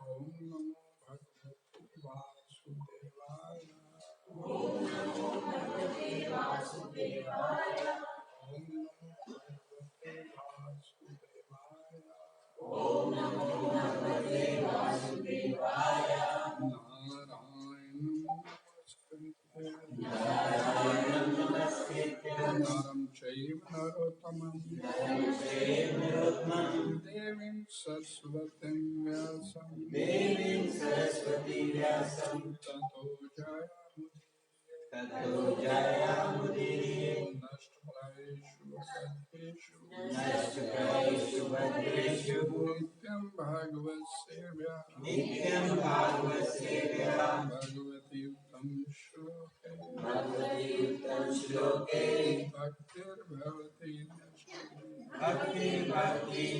ओम नमो भगवते वासुदेवाय। ओम नमो भगवते वासुदेवाय। ओम नमो भगवते वासुदेवाय। ओम नमो भगवते वासुदेवाय। नारायणं नमस्कृत्य नरं चैव नरोत्तमं देवीं सरस्वतीं व्यासं ततो जयामुदीरये नष्टप्रायेषु भद्रेषु नित्यं भागवत सेव्या भगवती उत्तम श्लोके भक्तिर्भवति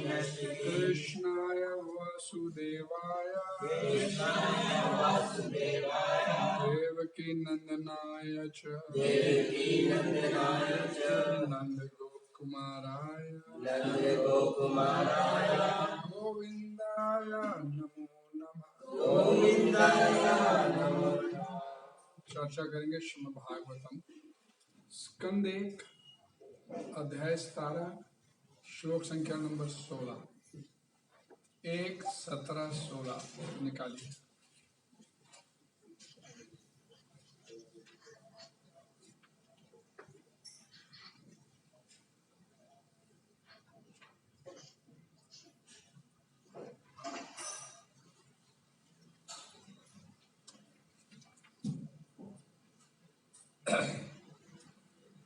नष्टि कृष्णाय वासुदेवाय देवकी नंदनाय च नंद गोकुमाराय गोविंदाय नमो नमः। चर्चा करेंगे श्रीमद् भागवतम स्कंद 1 अध्याय 17 श्लोक संख्या नंबर 16 1 17 16 निकालिए।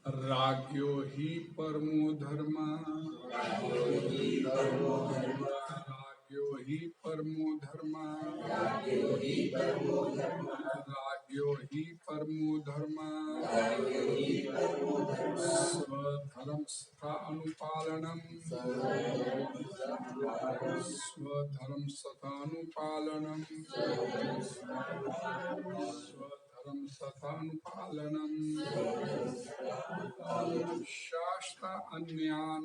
राग्यो हि परमो धर्मा राग्यो हि परमो धर्मा स्वधर्मस्था अनुपालनम शास्त्र अन्यान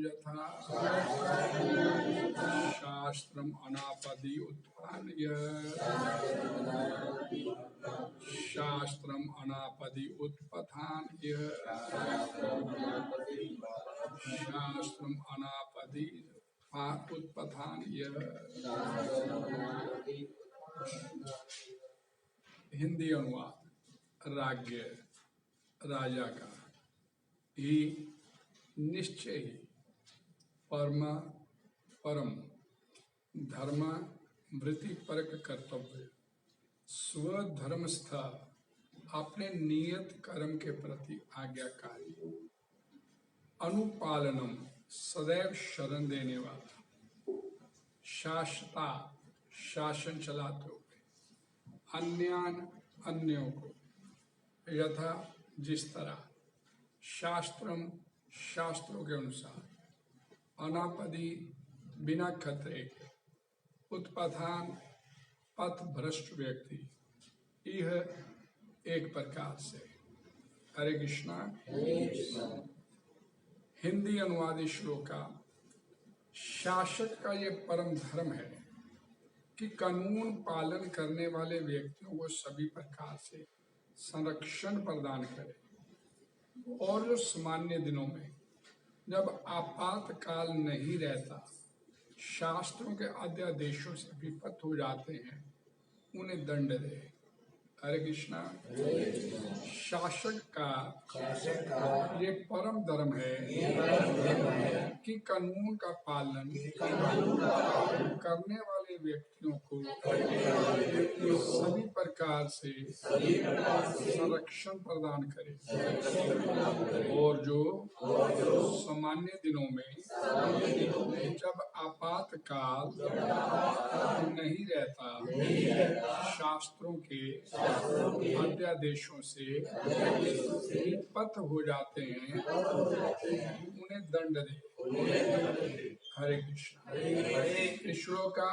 यथा शास्त्रम अनापदि उत्थानय शास्त्रम अनापदि उत्पथानय शास्त्रम अनापदि उत्पथानय। हिंदी अनुवाद। राज्य राजा का ही निश्चय ही परम धर्म वृत्ति परक कर्तव्य स्वधर्मस्थ अपने नियत कर्म के प्रति आज्ञाकारी अनुपालनम सदैव शरण देने वाला शाश्वता शासन चलाते हुए अन्यों को यथा जिस तरह शास्त्रम शास्त्रों के अनुसार अनापदि बिना खतरे के उत्पथान पथ भ्रष्ट व्यक्ति यह एक प्रकार से। हरे कृष्णा। हिंदी अनुवादी श्लोका। शासक का ये परम धर्म है कि कानून पालन करने वाले व्यक्तियों को सभी प्रकार से संरक्षण प्रदान करे और जो सामान्य दिनों में जब आपातकाल नहीं रहता शास्त्रों के अध्यादेशों से विपत्त हो जाते हैं उन्हें दंड दे। हरे कृष्णा। शासक का ये परम धर्म है कि कानून का पालन करने वाले व्यक्तियों को सभी प्रकार से संरक्षण प्रदान करे और जो सामान्य दिनों में जब आपातकाल नहीं रहता शास्त्रों के अध्यादेशों से विपत्त हो जाते हैं उन्हें दंड दे। हरे कृष्णा। इस श्लोक का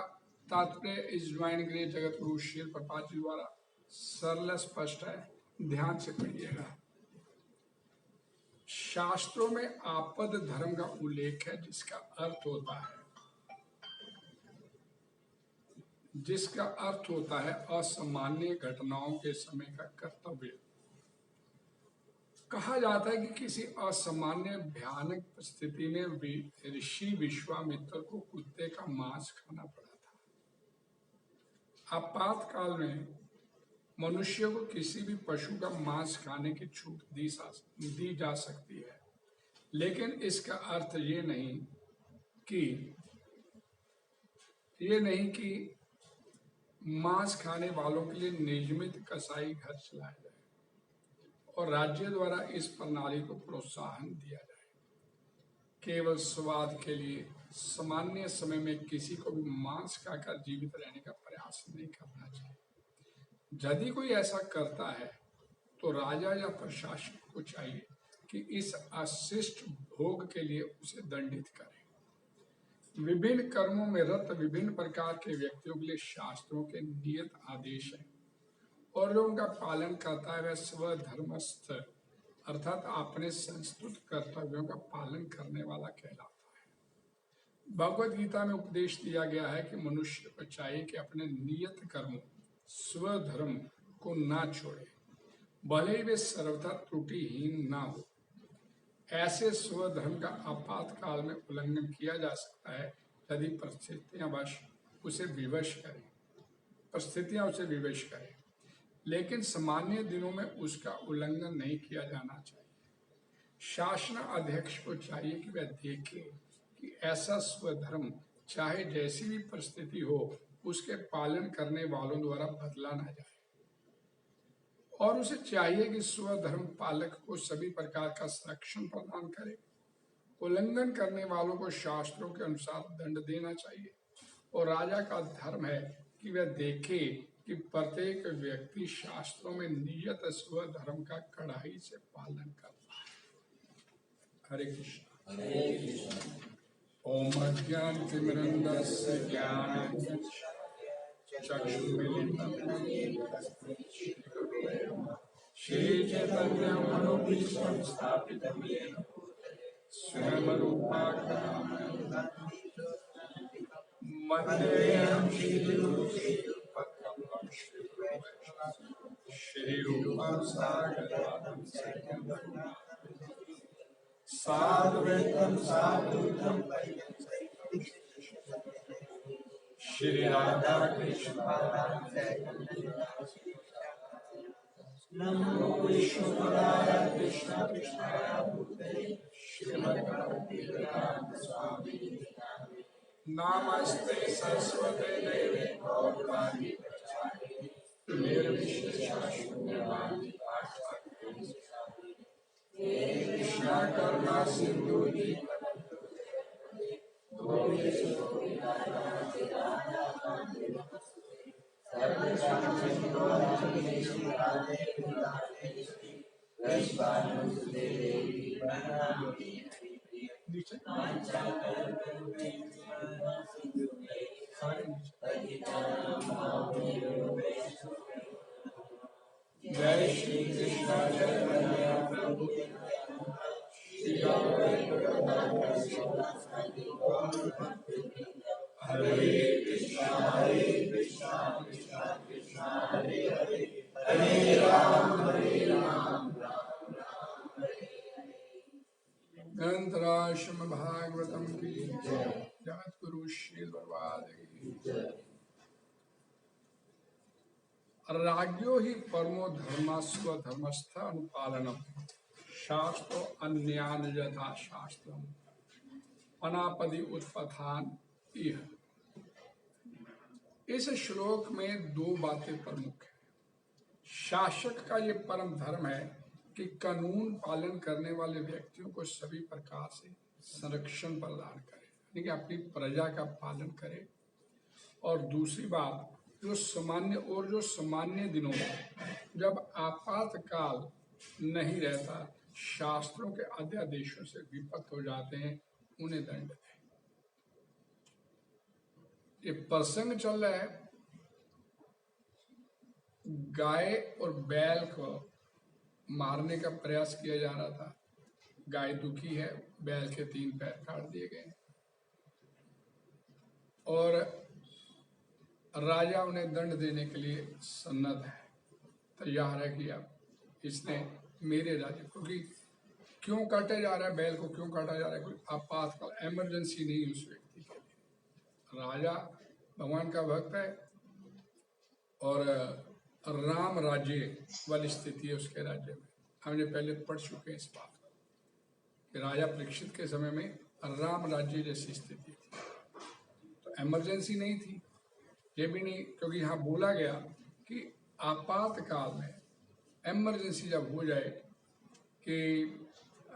तात्पर्य इस ज्वाइन ग्रेट जगत गुरु श्रील प्रभुपाद जी द्वारा सरल स्पष्ट है, ध्यान से पढ़िएगा। शास्त्रों में आपद धर्म का उल्लेख है, जिसका अर्थ होता है असामान्य घटनाओं के समय का कर्तव्य। कहा जाता है कि किसी असामान्य भयानक परिस्थिति में ऋषि विश्वामित्र को कुत्ते का मांस खाना पड़ा था। आपातकाल में मनुष्य को किसी भी पशु का मांस खाने की छूट दी जा सकती है, लेकिन इसका अर्थ ये नहीं कि मांस खाने वालों के लिए नियमित कसाई घर चलाए जाए और राज्य द्वारा इस प्रणाली को प्रोत्साहन दिया जाए। केवल स्वाद के लिए सामान्य समय में किसी को भी मांस खाकर जीवित रहने का प्रयास नहीं करना चाहिए। यदि कोई ऐसा करता है तो राजा या प्रशासक को चाहिए कि इस अशिष्ट भोग के लिए उसे दंडित करे। विभिन्न कर्मों में रत विभिन्न प्रकार के व्यक्तियों के लिए शास्त्रों के नियत आदेश हैं और जो उनका पालन करता है वह स्वधर्मस्थ अर्थात अपने संस्तुत कर्तव्यों का पालन करने वाला कहलाता है। भगवद गीता में उपदेश दिया गया है कि मनुष्य को चाहिए कि अपने नियत कर्मों स्वधर्म को ना छोड़े, भले ही वे सर्वथा त्रुटिहीन ना हो। ऐसे स्वधर्म का आपातकाल में उल्लंघन किया जा सकता है यदि परिस्थितियां उसे विवश करें, लेकिन सामान्य दिनों में उसका उल्लंघन नहीं किया जाना चाहिए। शासन अध्यक्ष को चाहिए कि वह देखे कि ऐसा स्वधर्म चाहे जैसी भी परिस्थिति हो उसके पालन करने वालों द्वारा बदला ना जाए, और उसे चाहिए कि स्वधर्म पालक को सभी प्रकार का संरक्षण प्रदान करे। उल्लंघन करने वालों को शास्त्रों के अनुसार दंड देना चाहिए और राजा का धर्म है कि वह देखे कि प्रत्येक व्यक्ति शास्त्रों में नियत स्वधर्म का कड़ाई से पालन करता है। हरे कृष्ण। ओम अज्ञानतिमिरन्धस्य ज्ञानचक्षुर्मिलितं श्रीचैतन्यमनोभीष्टं स्थापितं येन स्वयं रूपाकारं वन्देऽहं श्रीगुरुं श्रीरूपं साग्रजातं साद्वैतं साधुतं श्री राधा कृष्ण नमो विष्णुपदाय कृष्ण कृष्णाय भूतले श्रीमद्भगवते वेदांत स्वामी नमस्ते सरस्वते देवे गौरवाणी प्रचारिणे निर्विशेषशून्यवादी कृष्णा करुणा सिंधु जय श्री कृष्ण चैतन्य प्रभु श्री हरे कृष्णा कृष्णा कृष्णा हरे हरे हरे राम ग्रंथराज भागवतम की जगत गुरु श्री बर्बाद की राज्यो ही परमो धर्म स्वधर्मस्थ अनुपालनम शास्त्रो अन्यान यथा शास्त्रम अनापदि उत्पथान। इस श्लोक में दो बातें प्रमुख हैं। शासक का ये परम धर्म है कि कानून पालन करने वाले व्यक्तियों को सभी प्रकार से संरक्षण प्रदान करे, यानी कि अपनी प्रजा का पालन करे। और दूसरी बात, जो सामान्य दिनों में जब आपातकाल नहीं रहता, शास्त्रों के अध्यादेशों से विपत्त हो जाते हैं, उन्हें दंड दे। ये प्रसंग चल रहा है गाय और बैल को मारने का प्रयास किया जा रहा था। गाय दुखी है, बैल के 3 पैर काट दिए गए और राजा उन्हें दंड देने के लिए सन्नद्ध है, तैयार है कि अब इसने मेरे राज्य, क्योंकि क्यों काटा जा रहा है बैल को, क्यों काटा जा रहा है, कोई आपातकाल इमरजेंसी नहीं उस व्यक्ति के लिए। राजा भगवान का भक्त है और राम राज्य वाली स्थिति है उसके राज्य में। हमने पहले पढ़ चुके हैं इस बात को कि राजा परीक्षित के समय में राम राज्य जैसी स्थिति थी, तो इमरजेंसी नहीं थी, ये भी नहीं, क्योंकि यहाँ बोला गया कि आपातकाल में इमरजेंसी जब हो जाए, कि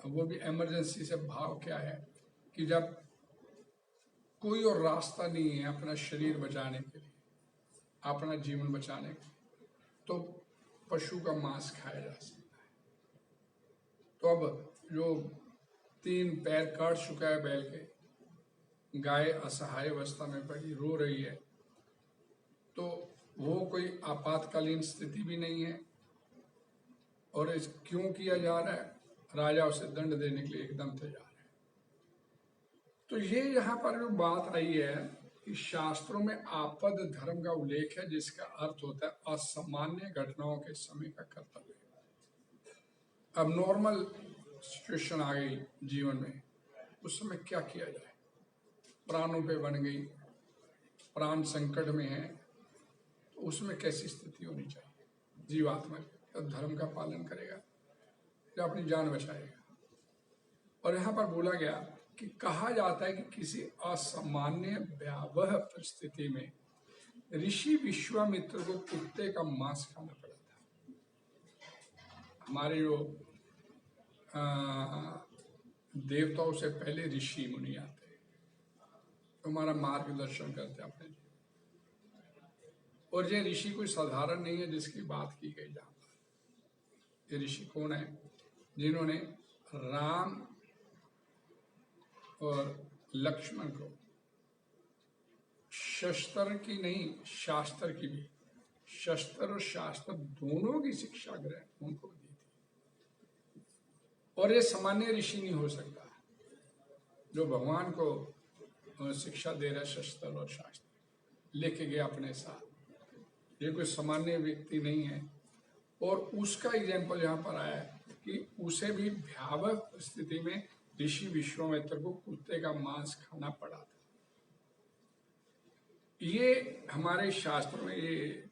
वो भी इमरजेंसी से भाव क्या है कि जब कोई और रास्ता नहीं है अपना शरीर बचाने के लिए, अपना जीवन बचाने के लिए, तो पशु का मांस खाया जा सकता है। तो अब जो 3 पैर काट चुका है बैल के, गाय असहाय अवस्था में पड़ी रो रही है, तो वो कोई आपातकालीन स्थिति भी नहीं है। और इस क्यों किया जा रहा है, राजा उसे दंड देने के लिए एकदम तैयार है। तो ये यहाँ पर जो बात आई है कि शास्त्रों में आपद धर्म का उल्लेख है, जिसका अर्थ होता है असामान्य घटनाओं के समय का कर्तव्य। अब नॉर्मल सिचुएशन आ गई जीवन में, उस समय क्या किया जाए, प्राणों पे बन गई, प्राण संकट में है, तो उसमें कैसी स्थिति होनी चाहिए जीवात्मा की, तब धर्म का पालन करेगा या अपनी जान बचाएगा। और यहाँ पर बोला गया कि कहा जाता है कि किसी असामान्य भयावह परिस्थिति में ऋषि विश्वामित्र को कुत्ते का मांस खाना पड़ा था। हमारे जो देवताओं से पहले ऋषि मुनि आते हैं, तो हमारा मार्गदर्शन करते हैं अपने, और ये ऋषि कोई साधारण नहीं है जिसकी बात की गई जहाँ पर। ये ऋषि कौन है? जिन्होंने राम और लक्ष्मण को शस्त्र की नहीं, शास्त्र की भी, शस्त्र और शास्त्र दोनों की शिक्षा ग्रहण उनको दी थी। और ये सामान्य ऋषि नहीं हो सकता जो भगवान को शिक्षा दे रहा है, शस्त्र और शास्त्र लेके गया अपने साथ, ये कोई सामान्य व्यक्ति नहीं है। और उसका एग्जाम्पल यहाँ पर आया है कि उसे भी भयावह स्थिति में ऋषि विश्वामित्र को कुत्ते का मांस खाना पड़ा था। ये हमारे शास्त्रों में, ये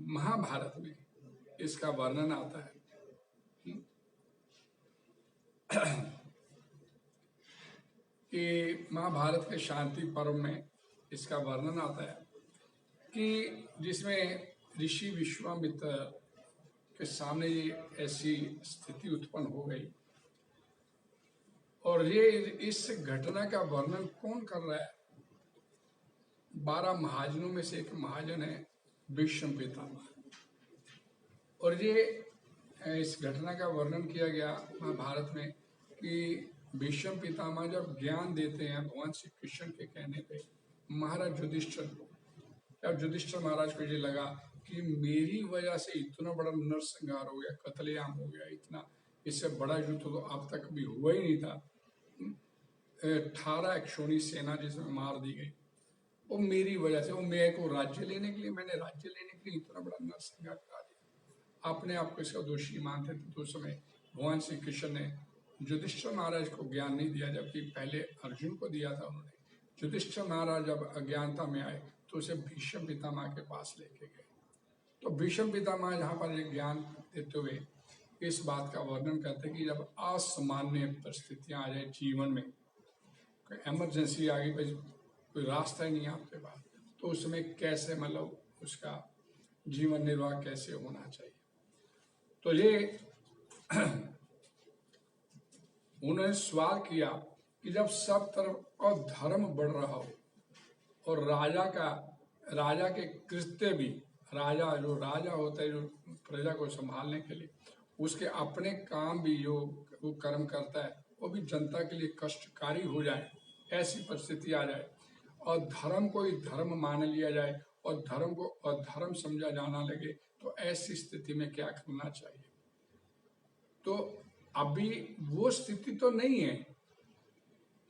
महाभारत में इसका वर्णन आता है कि महाभारत के शांति पर्व में इसका वर्णन आता है कि जिसमें ऋषि विश्वामित्र के सामने ऐसी स्थिति उत्पन्न हो गई। और ये इस घटना का वर्णन कौन कर रहा है? 12 महाजनों में से एक महाजन है भीष्म पितामह। और ये इस घटना का वर्णन किया गया महाभारत में कि भीष्म पितामह जब ज्ञान देते हैं भगवान श्री कृष्ण के कहने पे महाराज युधिष्ठिर को, जब युधिष्ठिर महाराज को ये लगा कि मेरी वजह से इतना बड़ा नरसंहार हो गया, कत्लेआम हो गया, इतना इससे बड़ा युद्ध तो अब तक भी हुआ ही नहीं था, 18 अक्षौणी सेना जिसमें मार दी गई, वो मेरी वजह से, वो मेरे को राज्य लेने के लिए, मैंने राज्य लेने के लिए इतना बड़ा नरसंहार करा दिया। अपने आप को इसका दोषी मानते थे। तो उस समय भगवान श्री कृष्ण ने युधिष्ठिर महाराज को ज्ञान नहीं दिया, जबकि पहले अर्जुन को दिया था उन्होंने। युधिष्ठिर महाराज जब अज्ञानता में आए तो उसे भीष्म पितामह के पास लेके गए। तो भीष्म पितामह यहाँ पर एक ज्ञान देते हुए इस बात का वर्णन करते हैं कि जब असामान्य परिस्थितियां आ जाए जीवन में, कोई इमरजेंसी आ गई, भाई कोई रास्ता ही नहीं आपके पास, तो उसमें कैसे मतलब उसका जीवन निर्वाह कैसे होना चाहिए। तो ये उन्होंने सवाल किया कि जब सब तरफ अधर्म बढ़ रहा हो और राजा के कृत्य भी, राजा जो राजा होता है जो प्रजा को संभालने के लिए, उसके अपने काम भी जो वो कर्म करता है वो भी जनता के लिए कष्टकारी हो जाए, ऐसी परिस्थिति आ जाए और धर्म को ही धर्म मान लिया जाए और धर्म को अधर्म समझा जाना लगे तो ऐसी स्थिति में क्या करना चाहिए। तो अभी वो स्थिति तो नहीं है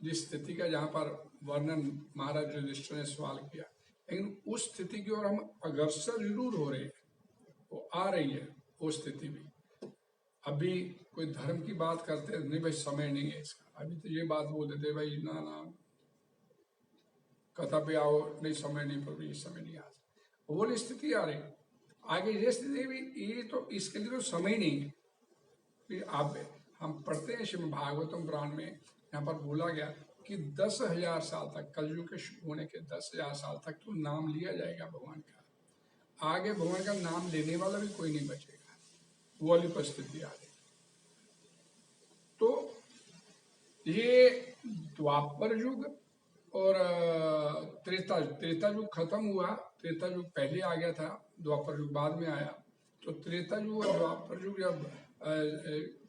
जिस स्थिति का जहां पर वर्णन महाराज युधिष्ठिर ने सवाल किया, लेकिन उस स्थिति की ओर हम अग्रसर जरूर हो रहे हैं, वो आ रही है वो स्थिति भी। अभी कोई धर्म की बात करते नहीं भाई, समय नहीं है इसका, अभी तो ये बात बोल देते भाई ना ना कथा पे आओ, नहीं समय नहीं, पर ये समय नहीं आ सकता, वो स्थिति आ रही। आगे ये स्थिति भी, ये तो इसके लिए तो समय नहीं है। फिर आप हम पढ़ते हैं श्रीमद् भागवतम पुराण में, यहाँ पर बोला गया कि 10,000 साल तक, कलयुग के शुरू होने के 10,000 साल तक तो नाम लिया जाएगा भगवान का, आगे भगवान का नाम लेने वाला भी कोई नहीं बचेगा, वो वाली परिस्थिति आ गई। तो ये द्वापर युग और त्रेता युग खत्म हुआ, त्रेता युग पहले आ गया था, द्वापर युग बाद में आया। तो त्रेता युग और द्वापर युग जब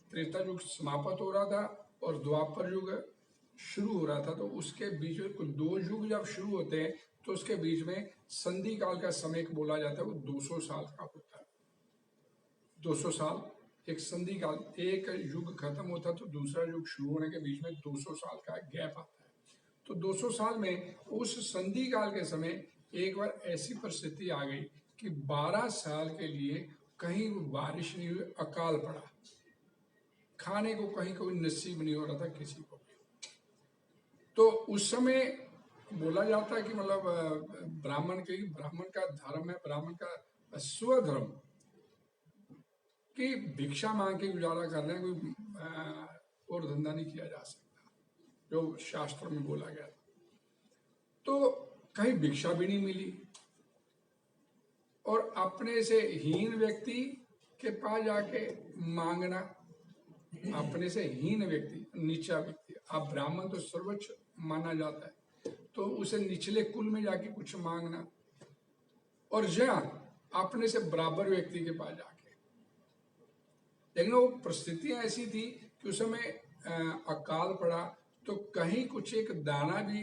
त्रेता युग समाप्त हो रहा था और द्वापर युग शुरू हो रहा था, तो उसके बीच में कुछ 2 युग जब शुरू होते हैं तो उसके बीच में संधि काल का समय बोला जाता है, वो 200 साल का होता है। 200 साल एक संधि काल, एक युग खत्म होता तो दूसरा युग शुरू होने के बीच में 200 साल का गैप आता है। तो 200 साल में उस संधि काल के समय एक बार ऐसी परिस्थिति आ गई कि 12 साल के लिए कहीं बारिश नहीं हुई, अकाल पड़ा, खाने को कहीं कोई नसीब नहीं हो रहा था किसी को भी। तो उस समय बोला जाता है कि मतलब ब्राह्मण का धर्म है, ब्राह्मण का स्वधर्म कि भिक्षा मांग के गुजारा कर रहे हैं, कोई और धंधा नहीं किया जा सकता, जो शास्त्रों में बोला गया था। तो कहीं भिक्षा भी नहीं मिली, और अपने से हीन व्यक्ति के पास जाके मांगना, अपने से हीन व्यक्ति, नीचा व्यक्ति, अब ब्राह्मण तो सर्वोच्च माना जाता है, तो उसे निचले कुल में जाके कुछ मांगना, और जहां अपने से बराबर व्यक्ति के पास जाके। लेकिन वो परिस्थितियां ऐसी थी कि उस समय अकाल पड़ा, तो कहीं कुछ एक दाना भी,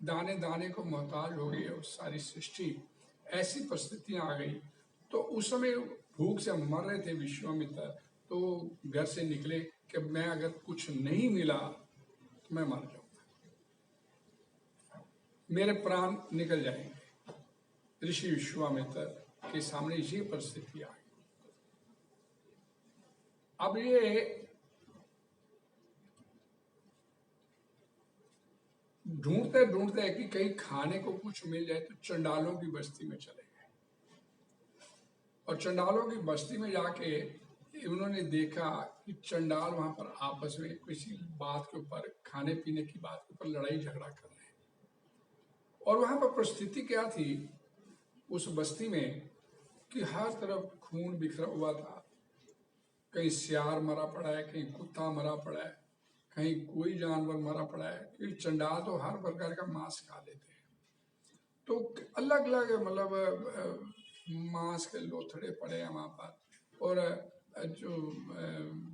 दाने दाने को मोहताज हो गई है सारी सृष्टि, ऐसी परिस्थितियां आ गई। तो उस समय भूख से मर रहे थे विश्वामित्र, तो घर से निकले कि मैं अगर कुछ नहीं मिला तो मैं मर जाऊंगा, मेरे प्राण निकल जाएंगे। ऋषि विश्वामित्र के सामने ये परिस्थिति आ गई। अब ये ढूंढते ढूंढते कि कहीं खाने को कुछ मिल जाए, तो चंडालों की बस्ती में चले गए, और चंडालों की बस्ती में जाके उन्होंने देखा कि चंडाल वहां पर आपस में किसी बात के ऊपर, खाने पीने की बात के ऊपर लड़ाई झगड़ा कर रहे हैं। और वहां पर परिस्थिति क्या थी उस बस्ती में कि हर तरफ खून बिखरा हुआ था, कहीं सियार मरा पड़ा है, कहीं कुत्ता मरा पड़ा है, कहीं कोई जानवर मरा पड़ा है, क्योंकि चंडाल तो हर प्रकार का मांस खा लेते हैं। तो अलग अलग मतलब मांस के लोथड़े पड़े हैं वहां पर। और जो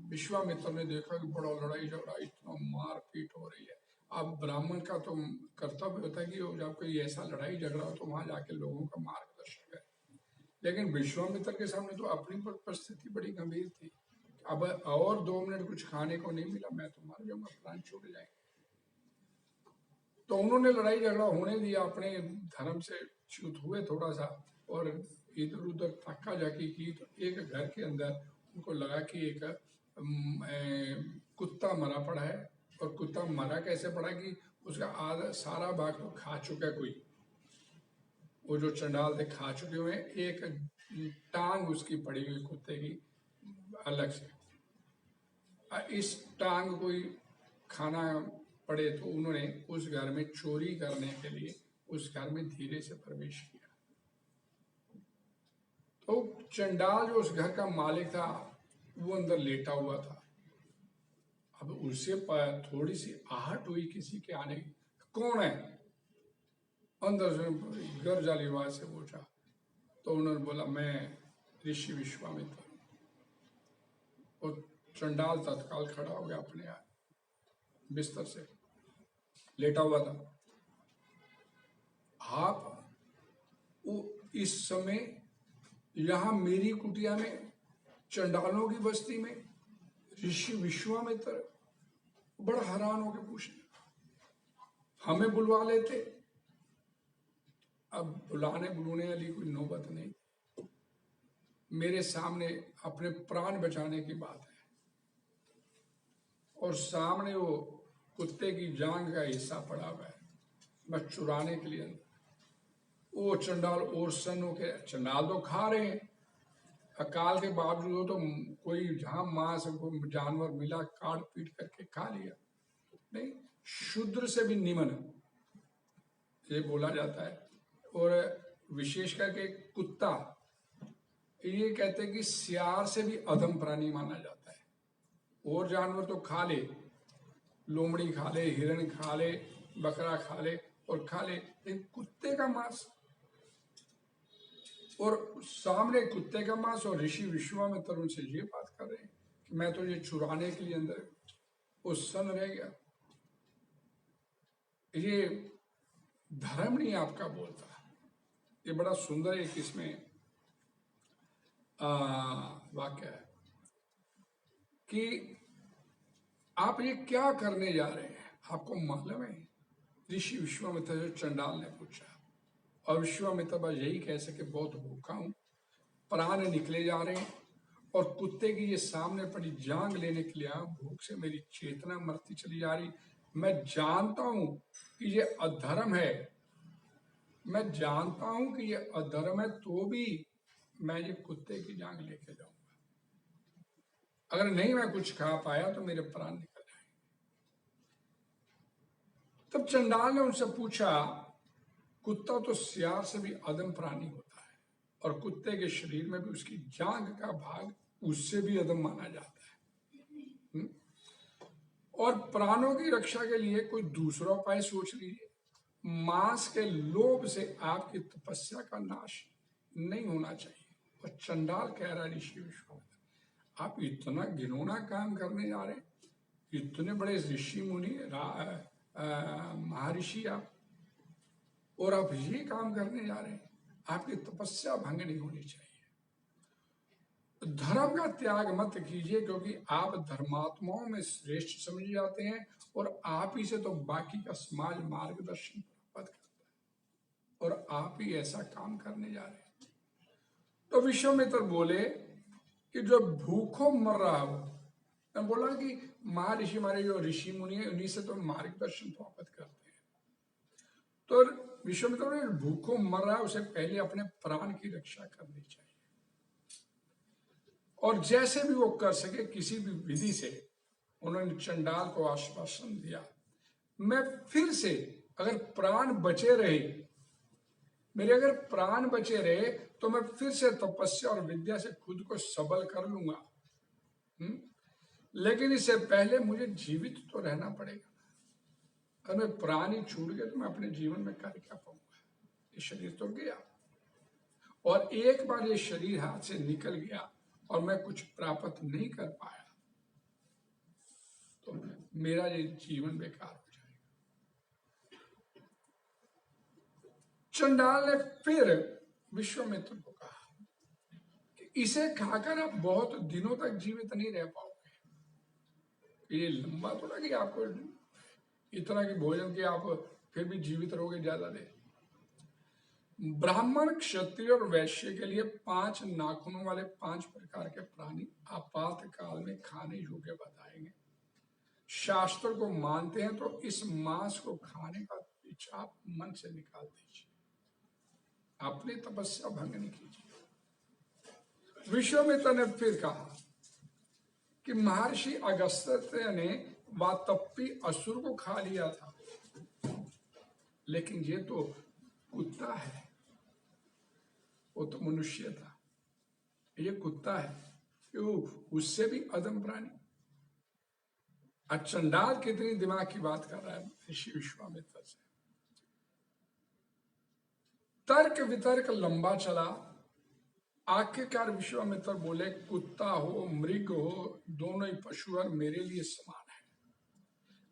विश्वामित्र ने देखा कि बड़ा लड़ाई झगड़ा, इतना मारपीट हो रही है। अब ब्राह्मण का तो कर्तव्य होता है कि जब कोई ऐसा लड़ाई झगड़ा हो तो वहां जाके लोगों का मार्गदर्शन करे, लेकिन विश्वामित्र के सामने तो अपनी परिस्थिति बड़ी गंभीर थी। अब और 2 मिनट कुछ खाने को नहीं मिला, मैं तो मर जाऊंगा, प्राण छूट जाएंगे। तो उन्होंने लड़ाई झगड़ा होने दिया, अपने धर्म से च्युत हुए थोड़ा सा, और इधर उधर धक्का जाकी की। तो एक घर के अंदर उनको लगा कि एक कुत्ता मरा पड़ा है, और कुत्ता मरा कैसे पड़ा कि उसका आधा सारा भाग तो खा चुका है कोई, वो जो चंडाल थे खा चुके हुए, एक टांग उसकी पड़ी हुई कुत्ते की अलग से। इस टांग को ही खाना पड़े, तो उन्होंने उस घर में चोरी करने के लिए उस घर में धीरे से प्रवेश किया। तो चंडाल जो उस घर का मालिक था वो अंदर लेटा हुआ था। अब उससे थोड़ी सी आहट हुई किसी के आने की, कौन है, अंदर से गर्जाली आवाज से पूछा। तो उन्होंने बोला मैं ऋषि विश्वामित्र। और चंडाल तत्काल खड़ा हो गया, अपने बिस्तर से लेटा हुआ था। आप वो इस समय यहां मेरी कुटिया में, चंडालों की बस्ती में ऋषि विश्वामित्र बड़ा हैरान होकर पूछने, हमें बुलवा लेते। अब बुलाने बुलाने वाली कोई नौबत नहीं, मेरे सामने अपने प्राण बचाने की बात है, और सामने वो कुत्ते की जांग का हिस्सा पड़ा हुआ है, मैं चुराने के लिए। वो चंडाल और सनों के, चंडाल तो खा रहे हैं, अकाल के बावजूद तो कोई जहां मांस को जानवर मिला काट पीट करके खा लिया। नहीं, शूद्र से भी निमन ये बोला जाता है। और विशेष करके कुत्ता, ये कहते हैं कि सियार से भी अधम प्राणी माना जाता है। और जानवर तो खा ले, लोमड़ी खा ले, हिरण खा ले, बकरा खा ले और खा ले, लेकिन कुत्ते का मांस, और सामने कुत्ते का मांस, और ऋषि विश्वामित्र उनसे ये बात कर रहे हैं कि मैं तो ये चुराने के लिए अंदर, उस सन रह गया। ये धर्म नहीं आपका बोलता। ये बड़ा सुंदर एक इसमें वाक्य है कि आप ये क्या करने जा रहे हैं, आपको मालूम है? ऋषि विश्वामित्र से चंडाल ने पूछा, और विश्वामित्र बस यही कह सके, बहुत भूखा हूं, प्राण निकले जा रहे हैं, और कुत्ते की ये सामने पड़ी जांग लेने के लिए भूख से मेरी चेतना मरती चली जा रही। मैं जानता हूं कि ये अधर्म है, मैं जानता हूं कि ये अधर्म है, तो भी मैं ये कुत्ते की जांग लेके जाऊंगा। अगर नहीं मैं कुछ खा पाया तो मेरे प्राण निकल जाएंगे। तब चंडाल ने उनसे पूछा, कुत्ता तो सियार से भी अधम प्राणी होता है, और कुत्ते के शरीर में भी उसकी जांग का भाग उससे भी अधम माना जाता है। और प्राणों की रक्षा के लिए कोई दूसरा उपाय सोच लीजिए। मांस के लोभ से आपकी तपस्या का नाश नहीं होना चाहिए। और चंडाल कह रहा, ऋषि विश्वामित्र, आप इतना घिनौना काम करने जा रहे हैं, इतने बड़े ऋषि मुनि महर्षि आप, और आप ये काम करने जा रहे हैं, आपकी तपस्या भंग नहीं होनी चाहिए। धर्म का त्याग मत कीजिए, क्योंकि आप धर्मात्माओं में श्रेष्ठ समझे जाते हैं, और आप ही से तो बाकी का समाज मार्गदर्शन प्राप्त करता है, और आप ही ऐसा काम करने जा रहे हैं। तो विश्वामित्र बोले कि जो भूखों मर रहा हो, मैं बोला कि महर्षि, हमारे जो ऋषि मुनि है, उन्हीं से तो मार्गदर्शन प्राप्त करते हैं। तो विश्वामित्र ने भूखों मर रहा है, उसे पहले अपने प्राण की रक्षा करनी चाहिए, और जैसे भी वो कर सके किसी भी विधि से उन्होंने चंडाल को आश्वासन दिया, मैं फिर से, अगर प्राण बचे रहे मेरे, अगर प्राण बचे रहे तो मैं फिर से तपस्या और विद्या से खुद को सबल कर लूंगा। लेकिन इससे पहले मुझे जीवित तो रहना पड़ेगा। अगर मैं प्राण ही छूट गए तो मैं अपने जीवन में कर क्या पाऊंगा? ये शरीर तो गया, और एक बार ये शरीर हाथ से निकल गया और मैं कुछ प्राप्त नहीं कर पाया तो मेरा ये जीवन बेकार हो जाएगा। चंडाल ने फिर विश्वामित्र को कहा कि इसे खाकर आप बहुत दिनों तक जीवित नहीं रह पाओगे। ये लंबा थोड़ा कि आपको इतना कि भोजन के आप फिर भी जीवित रहोगे ज्यादा देर। ब्राह्मण, क्षत्रिय और वैश्य के लिए 5 नाखूनों वाले 5 प्रकार के प्राणी आपातकाल में खाने योग्य बताएंगे। शास्त्र को मानते हैं तो इस मांस को खाने का इच्छा आप मन से निकाल दीजिए, अपनी तपस्या भंग नहीं कीजिए। विश्वामित्र ने फिर कहा कि महर्षि अगस्त्य ने वातप्पी असुर को खा लिया था, लेकिन ये तो कुत्ता है, वो तो मनुष्य था, ये कुत्ता है, क्यों? उससे भी अधम प्राणी। चंडाल कितनी दिमाग की बात कर रहा है ऋषि विश्वामित्र से। तर्क वितर्क लंबा चला, आखिरकार विश्वामित्र बोले, कुत्ता हो मृग हो, दोनों ही पशु और मेरे लिए समान है।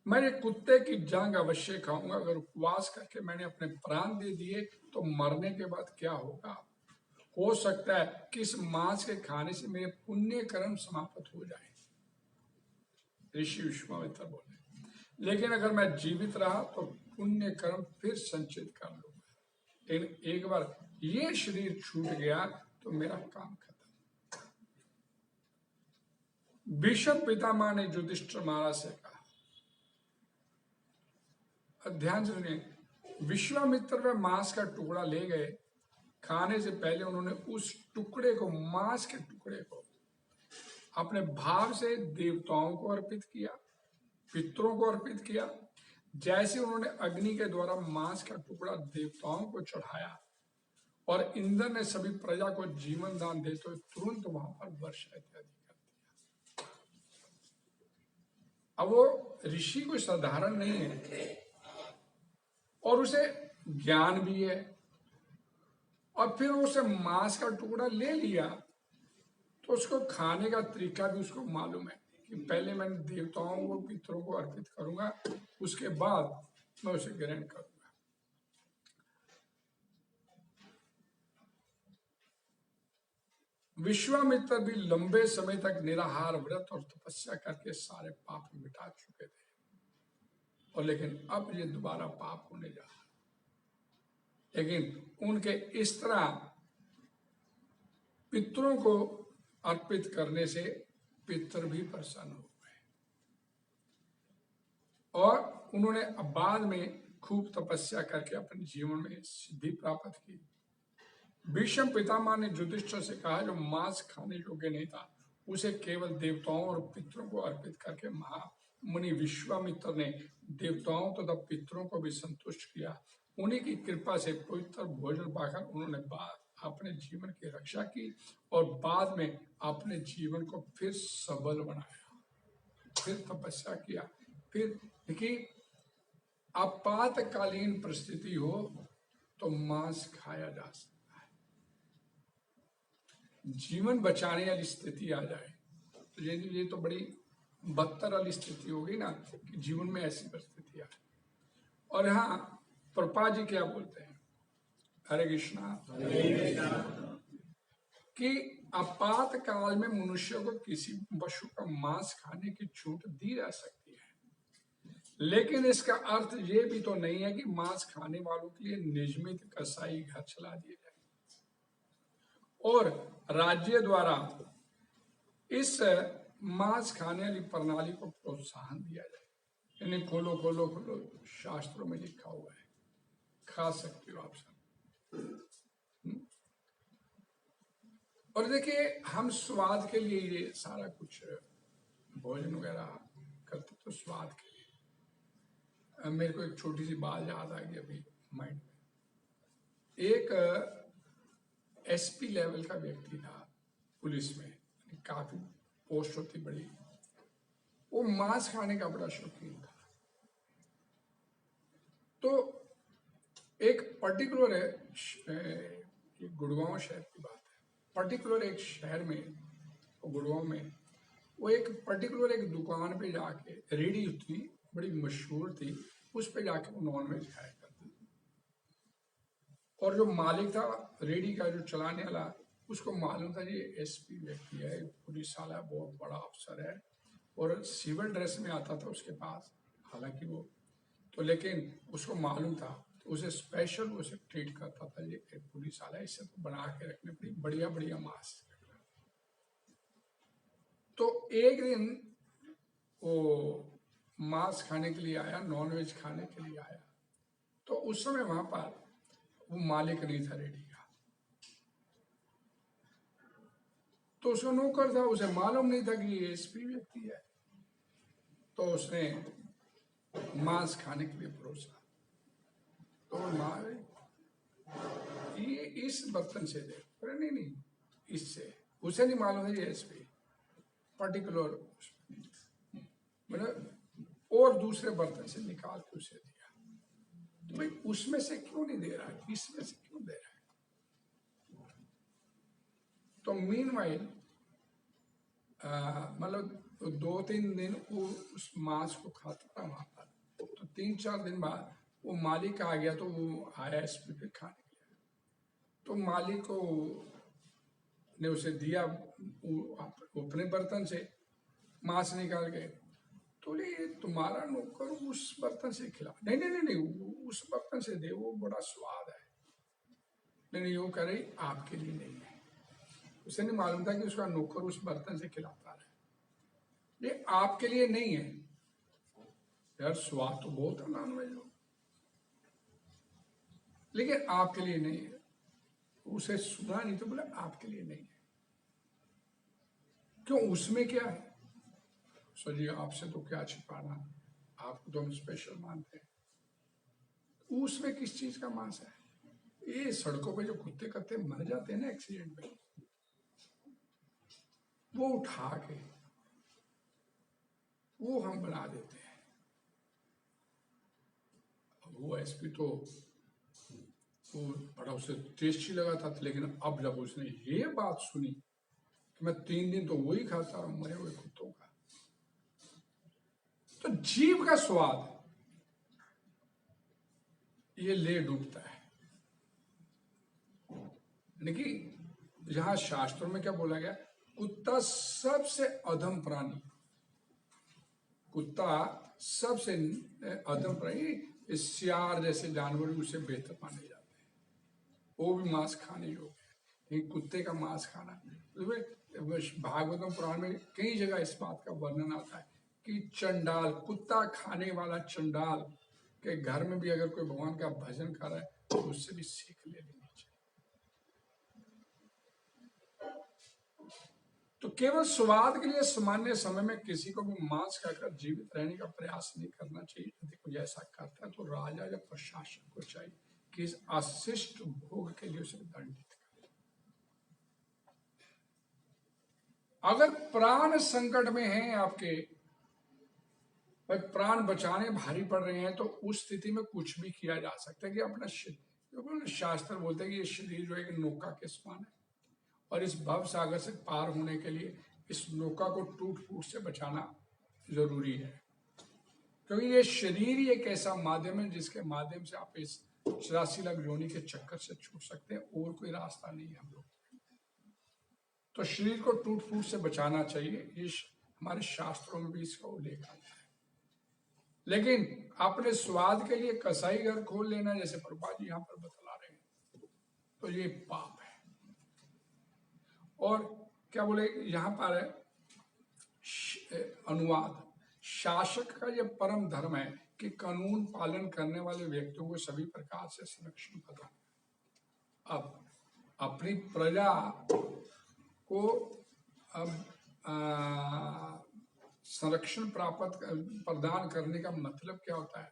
मैं कुत्ते की जांग अवश्य खाऊंगा। अगर उपवास करके मैंने अपने प्राण दे दिए तो मरने के बाद क्या होगा हो सकता है कि इस मांस के खाने से मेरे पुण्य कर्म समाप्त हो जाए। ऋषि विश्वामित्र बोले, लेकिन अगर मैं जीवित रहा तो पुण्य कर्म फिर संचित कर लूंगा, लेकिन एक बार ये शरीर छूट गया तो मेरा काम खत्म। भीष्म पितामह ने युधिष्ठिर महाराज से कहा, ध्यान से सुनिए, विश्वामित्र वे मांस का टुकड़ा ले गए। खाने से पहले उन्होंने उस टुकड़े को, मांस के टुकड़े को अपने भाव से देवताओं को अर्पित किया, पितरों को अर्पित किया। जैसे उन्होंने अग्नि के द्वारा मांस का टुकड़ा देवताओं को चढ़ाया और इंद्र ने सभी प्रजा को जीवन दान देते हुए तुरंत वहां पर वर्षा इत्यादि कर दिया। अब वो ऋषि कोई साधारण नहीं है और उसे ज्ञान भी है, और फिर उसे मांस का टुकड़ा ले लिया तो उसको खाने का तरीका भी उसको मालूम है कि पहले मैं देवताओं को, पितरों को अर्पित करूंगा, उसके बाद मैं उसे ग्रहण करूंगा। विश्वामित्र भी लंबे समय तक निराहार व्रत और तपस्या करके सारे पाप मिटा चुके थे, और लेकिन अब ये दोबारा पाप होने जा रहा। लेकिन उनके इस तरह पितरों को अर्पित करने से पितर भी प्रसन्न हो गए और उन्होंने बाद में खूब तपस्या करके अपने जीवन में सिद्धि प्राप्त की। भीष्म पितामह ने युधिष्ठिर से कहा, जो मांस खाने योग्य नहीं था उसे केवल देवताओं और पितरों को अर्पित करके महामुनि विश्वामित्र ने देवताओं तथा पितरों को भी संतुष्ट किया। उन्हीं की कृपा से पवित्र भोजन पाकर उन्होंने अपने जीवन की रक्षा की और बाद में अपने जीवन को फिर सबल बनाया, फिर तपस्या किया। फिर देखिए, आपातकालीन परिस्थिति हो तो मांस खाया जा सकता है, जीवन बचाने वाली स्थिति आ जाए तो ये तो बड़ी बदतर वाली स्थिति होगी ना कि जीवन में ऐसी परिस्थिति आए। और यहाँ प्रभुपाद जी क्या बोलते हैं, हरे कृष्णा, कि आपातकाल में मनुष्य को किसी पशु का मांस खाने की छूट दी जा सकती है, लेकिन इसका अर्थ ये भी तो नहीं है कि मांस खाने वालों के लिए नियमित कसाई घर चला दिए जाए और राज्य द्वारा इस मांस खाने वाली प्रणाली को प्रोत्साहन दिया जाए। यानी खोलो खोलो खोलो, शास्त्रों में लिखा हुआ है, खा सकते हो आप सब। और देखिए, हम स्वाद के लिए ये सारा कुछ भोजन वगैरह करते तो स्वाद के लिए। मेरे को एक छोटी सी बात याद आ गई अभी माइंड में। एक एसपी लेवल का व्यक्ति था पुलिस में, काफी पोस्ट होती बड़ी, वो मांस खाने का बड़ा शौकीन था। तो एक पर्टिकुलर गुड़गांव शहर की बात है, पर्टिकुलर एक शहर में, गुड़गांव में, वो एक पर्टिकुलर एक दुकान पे जाके, रेडी थी, बड़ी मशहूर थी, उस पे जाके वो नॉनवेज खाया करता। और जो मालिक था रेडी का, जो चलाने वाला, उसको मालूम था ये एसपी व्यक्ति है, पुलिस वाला, बहुत बड़ा अफसर है, और सिविल ड्रेस में आता था उसके पास, हालांकि वो तो, लेकिन उसको मालूम था, तो उसे स्पेशल उसे ट्रीट करता था, ये पुलिस वाला, इससे तो बना के रखने पड़ी, बढ़िया बढ़िया मांस। तो एक दिन वो मांस खाने के लिए आया, नॉनवेज खाने के लिए आया, तो उस समय वहां पर वो मालिक नहीं था रेडी का, तो उसका नौकर था, उसे मालूम नहीं था कि ये एसपी व्यक्ति है, तो उसने मांस खाने के लिए परोसा। तो ये इस बर्तन से दे, नहीं नहीं, इससे, उसे नहीं मालूम है ये एसपी पर्टिकुलर, मतलब और दूसरे बर्तन से निकाल के उसे दिया। तो भाई उसमें से क्यों नहीं दे रहा है, इसमें से क्यों दे रहा है? तो मीनवाइल मतलब 2-3 दिन वो उस मांस को खाता था वहां पर। तो 3-4 दिन बाद वो मालिक आ गया, तो वो आया एसपी पे खाने के लिए। तो मालिक को ने उसे दिया अपने बर्तन से मांस निकाल के, तो ये तुम्हारा नौकर उस बर्तन से खिला, नहीं नहीं नहीं नहीं, उस बर्तन से दे, वो बड़ा स्वाद है। लेकिन वो कह रही आपके लिए नहीं है। उसे नहीं मालूम था कि उसका नौकर उस बर्तन से खिलाता है। ये आपके लिए नहीं है। यार स्वाद तो बहुत है नॉनवेज हो, लेकिन आपके लिए नहीं है। उसे सुना नहीं तो बोला आपके लिए नहीं है। क्यों, उसमें क्या है? सर जी आपसे तो क्या छिपाना, आपको तो हम स्पेशल मानते हैं। उसमें किस चीज का मांस है? ये सड़कों पे जो कुत्ते कत्ते मर जाते हैं ना एक्सीडेंट में, वो उठा के वो हम बना देते हैं। वो एसपी तो वो बड़ा उसे टेस्टी लगा था, लेकिन अब जब उसने ये बात सुनी कि मैं 3 दिन तो वही खाता रहा मरे हुए कुत्तों का, तो जीव का स्वाद ये ले डूबता है। लेकिन जहां शास्त्रों में क्या बोला गया, कुत्ता सबसे अधम प्राणी, कुत्ता सबसे अधम प्राणी, सियार जैसे जानवर भी उसे बेहतर माने जाते हैं, वो भी मांस खाने योग्य है, लेकिन कुत्ते का मांस खाना। भागवतम पुराण में कई जगह इस बात का वर्णन आता है कि चंडाल, कुत्ता खाने वाला चंडाल के घर में भी अगर कोई भगवान का भजन कर रहा है तो उससे भी सीख ले लेनी चाहिए। तो केवल स्वाद के लिए सामान्य समय में किसी को भी मांस खाकर जीवित रहने का प्रयास नहीं करना चाहिए। यदि कोई ऐसा करता है तो राजा या प्रशासन को चाहिए कि इस अशिष्ट भोग के लिए उसे दंडित करे। अगर प्राण संकट में हैं आपके, प्राण बचाने भारी पड़ रहे हैं, तो उस स्थिति में कुछ भी किया जा सकता है कि अपना शास्त्र बोलते हैं कि ये शरीर जो एक नौका के समान है, और इस भव सागर से पार होने के लिए इस नौका को टूट फूट से बचाना जरूरी है। क्योंकि ये शरीर ही एक ऐसा माध्यम है जिसके माध्यम से आप इस 84 लाख योनि के चक्कर से छूट सकते हैं, और कोई रास्ता नहीं है हम लोग। तो शरीर को टूट फूट से बचाना चाहिए, ये हमारे शास्त्रों में भी इसका उल्लेख आता है। लेकिन अपने स्वाद के लिए कसाई घर खोल लेना, जैसे प्रभुपाद जी यहाँ पर बतला रहे हैं, तो ये पाप है। और क्या बोले यहाँ पर अनुवाद, शासक का यह परम धर्म है कि कानून पालन करने वाले व्यक्तियों को सभी प्रकार से संरक्षण प्रदान। अब अपनी प्रजा को अब संरक्षण प्राप्त प्रदान करने का मतलब क्या होता है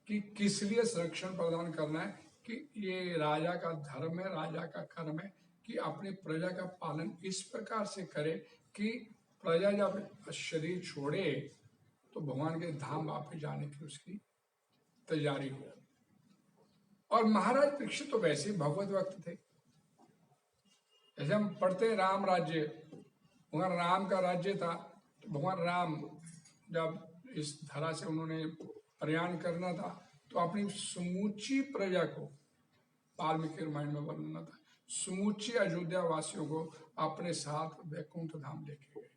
कि किस लिए संरक्षण प्रदान करना है, कि ये राजा का धर्म है, राजा का कर्म है कि अपनी प्रजा का पालन इस प्रकार से करे कि प्रजा जब शरीर छोड़े तो भगवान के धाम वापस जाने की उसकी तैयारी हो। और महाराज परीक्षित तो वैसे ही भगवत भक्त थे। जैसे हम पढ़ते हैं राम राज्य, भगवान राम का राज्य था, तो भगवान राम जब इस धरा से उन्होंने प्रयाण करना था तो अपनी समूची प्रजा को, वाल्मीकि रामायण में वर्णन था, समूची अयोध्या वासियों को अपने साथ वैकुंठ धाम लेके गए।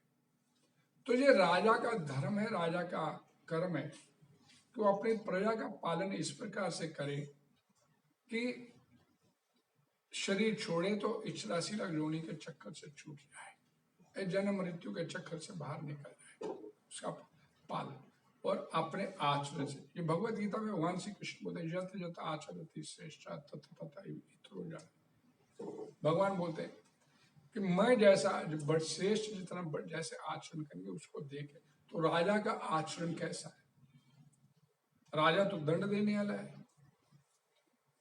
तो ये राजा का धर्म है, राजा का कर्म है कि वो अपनी प्रजा का पालन इस प्रकार से करे कि शरीर छोड़े तो 84 लाख योनि के चक्कर से छूट जाए, जन्म मृत्यु के चक्कर से बाहर निकल जाए, उसका पालन और अपने आचरण से। ये भगवत गीता में भगवान श्री कृष्ण बोलते हैं, यत यत आचरति श्रेष्ठ तत तत इतरो जन। भगवान बोलते हैं कि मैं जैसा बड़ श्रेष्ठ जितना जैसे आचरण करेंगे उसको देखे। तो राजा का आचरण कैसा है? राजा तो दंड देने वाला है।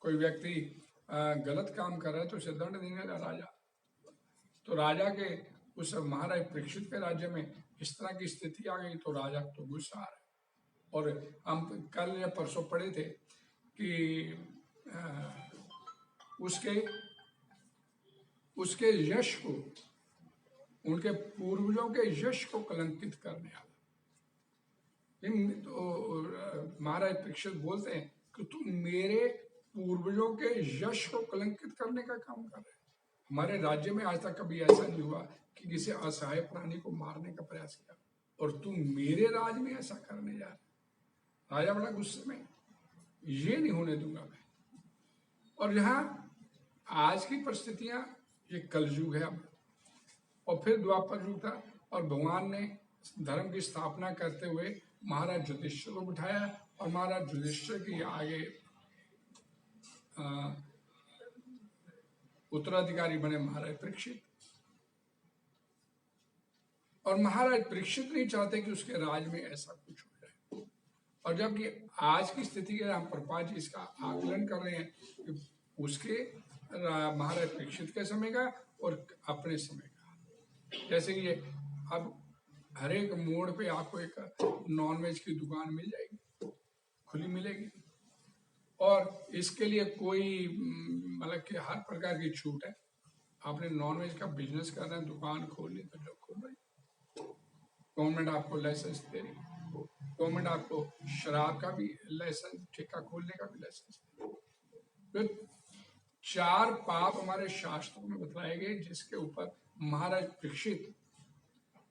कोई व्यक्ति गलत काम कर रहा है तो उसे दंड देने वाला राजा। तो राजा के उस महाराज परीक्षित के राज्य में इस तरह की स्थिति आ गई तो राजा तो गुस्सा आ रहा है। और हम कल या परसों पढ़े थे कि उसके यश को, उनके पूर्वजों के यश को कलंकित करने वाला। तो महाराज परीक्षित बोलते हैं कि तुम मेरे पूर्वजों के यश को कलंकित करने का काम कर रहे हो। हमारे राज्य में आज तक कभी ऐसा नहीं हुआ कि किसी असहाय प्राणी को मारने का प्रयास किया, और तू मेरे राज में ऐसा करने जा रहा। राजा बड़ा गुस्से में, ये नहीं होने दूंगा मैं। और यहाँ आज की परिस्थितियां, ये कलयुग है अब, और फिर द्वापर युग था, और भगवान ने धर्म की स्थापना करते हुए महाराज युधिष्ठिर को बिठाया, और महाराज युधिष्ठिर के आगे उत्तराधिकारी बने महाराज परीक्षित। और महाराज परीक्षित नहीं चाहते कि उसके राज में ऐसा कुछ हो जाए। और जबकि आज की स्थिति के हम प्रपात जी इसका आकलन कर रहे हैं कि उसके महाराज परीक्षित के समय का और अपने समय का। जैसे कि अब हर एक मोड़ पे आपको एक नॉनवेज की दुकान मिल जाएगी, खुली मिलेगी, और इसके लिए कोई मतलब कि हर प्रकार की छूट है। आपने नॉनवेज का बिजनेस करना है, दुकान खोलनी तो जो खोल रही, गवर्नमेंट आपको लाइसेंस दे रही, गवर्नमेंट आपको शराब का भी लाइसेंस, ठेका खोलने का भी लाइसेंस दे रही। तो 4 पाप हमारे शास्त्रों में बताए गए, जिसके ऊपर महाराज परीक्षित